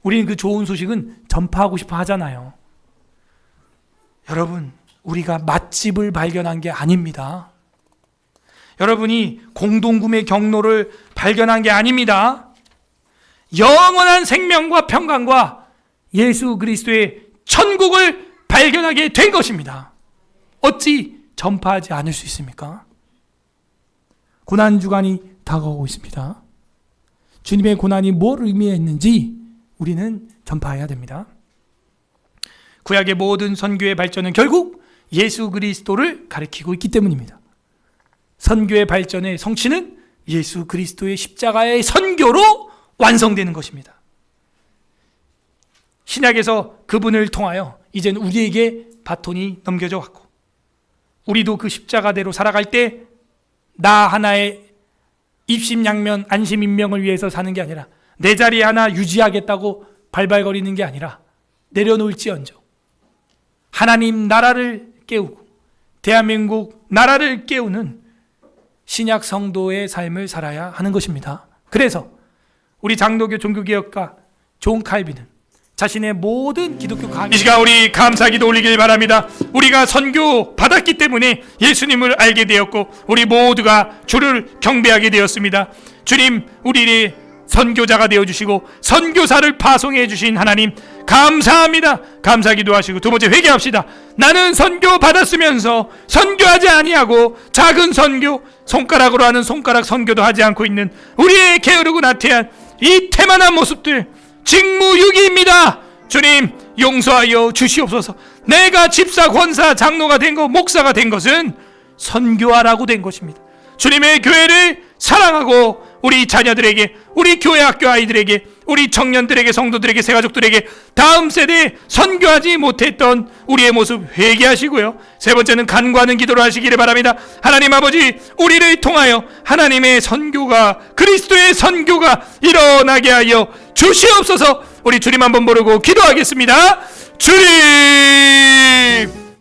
우리는 그 좋은 소식은 전파하고 싶어 하잖아요. 여러분, 우리가 맛집을 발견한 게 아닙니다. 여러분이 공동구매 경로를 발견한 게 아닙니다. 영원한 생명과 평강과 예수 그리스도의 천국을 발견하게 된 것입니다. 어찌 전파하지 않을 수 있습니까? 고난주간이 다가오고 있습니다. 주님의 고난이 뭘 의미했는지 우리는 전파해야 됩니다. 구약의 모든 선교의 발전은 결국 예수 그리스도를 가리키고 있기 때문입니다. 선교의 발전의 성취는 예수 그리스도의 십자가의 선교로 완성되는 것입니다. 신약에서 그분을 통하여 이제는 우리에게 바톤이 넘겨져 왔고, 우리도 그 십자가대로 살아갈 때 나 하나의 입심양면 안심인명을 위해서 사는 게 아니라, 내 자리 하나 유지하겠다고 발발거리는 게 아니라 내려놓을지언정 하나님 나라를 깨우고 대한민국 나라를 깨우는 신약 성도의 삶을 살아야 하는 것입니다. 그래서 우리 장로교 종교개혁가 존 칼빈은 자신의 모든 기독교 강의, 이 시간 우리 감사기도 올리길 바랍니다. 우리가 선교 받았기 때문에 예수님을 알게 되었고 우리 모두가 주를 경배하게 되었습니다. 주님, 우리의 선교자가 되어주시고 선교사를 파송해 주신 하나님 감사합니다. 감사기도 하시고 두 번째 회개합시다. 나는 선교 받았으면서 선교하지 아니하고 작은 선교, 손가락으로 하는 손가락 선교도 하지 않고 있는 우리의 게으르고 나태한 이 태만한 모습들 직무유기입니다. 주님, 용서하여 주시옵소서. 내가 집사, 권사, 장로가 된 것, 목사가 된 것은 선교하라고 된 것입니다. 주님의 교회를 사랑하고 우리 자녀들에게, 우리 교회 학교 아이들에게, 우리 청년들에게, 성도들에게, 새가족들에게 다음 세대에 선교하지 못했던 우리의 모습 회개하시고요. 세 번째는 간구하는 기도를 하시기를 바랍니다. 하나님 아버지, 우리를 통하여 하나님의 선교가, 그리스도의 선교가 일어나게 하여 주시옵소서. 우리 주님 한번 부르고 기도하겠습니다. 주님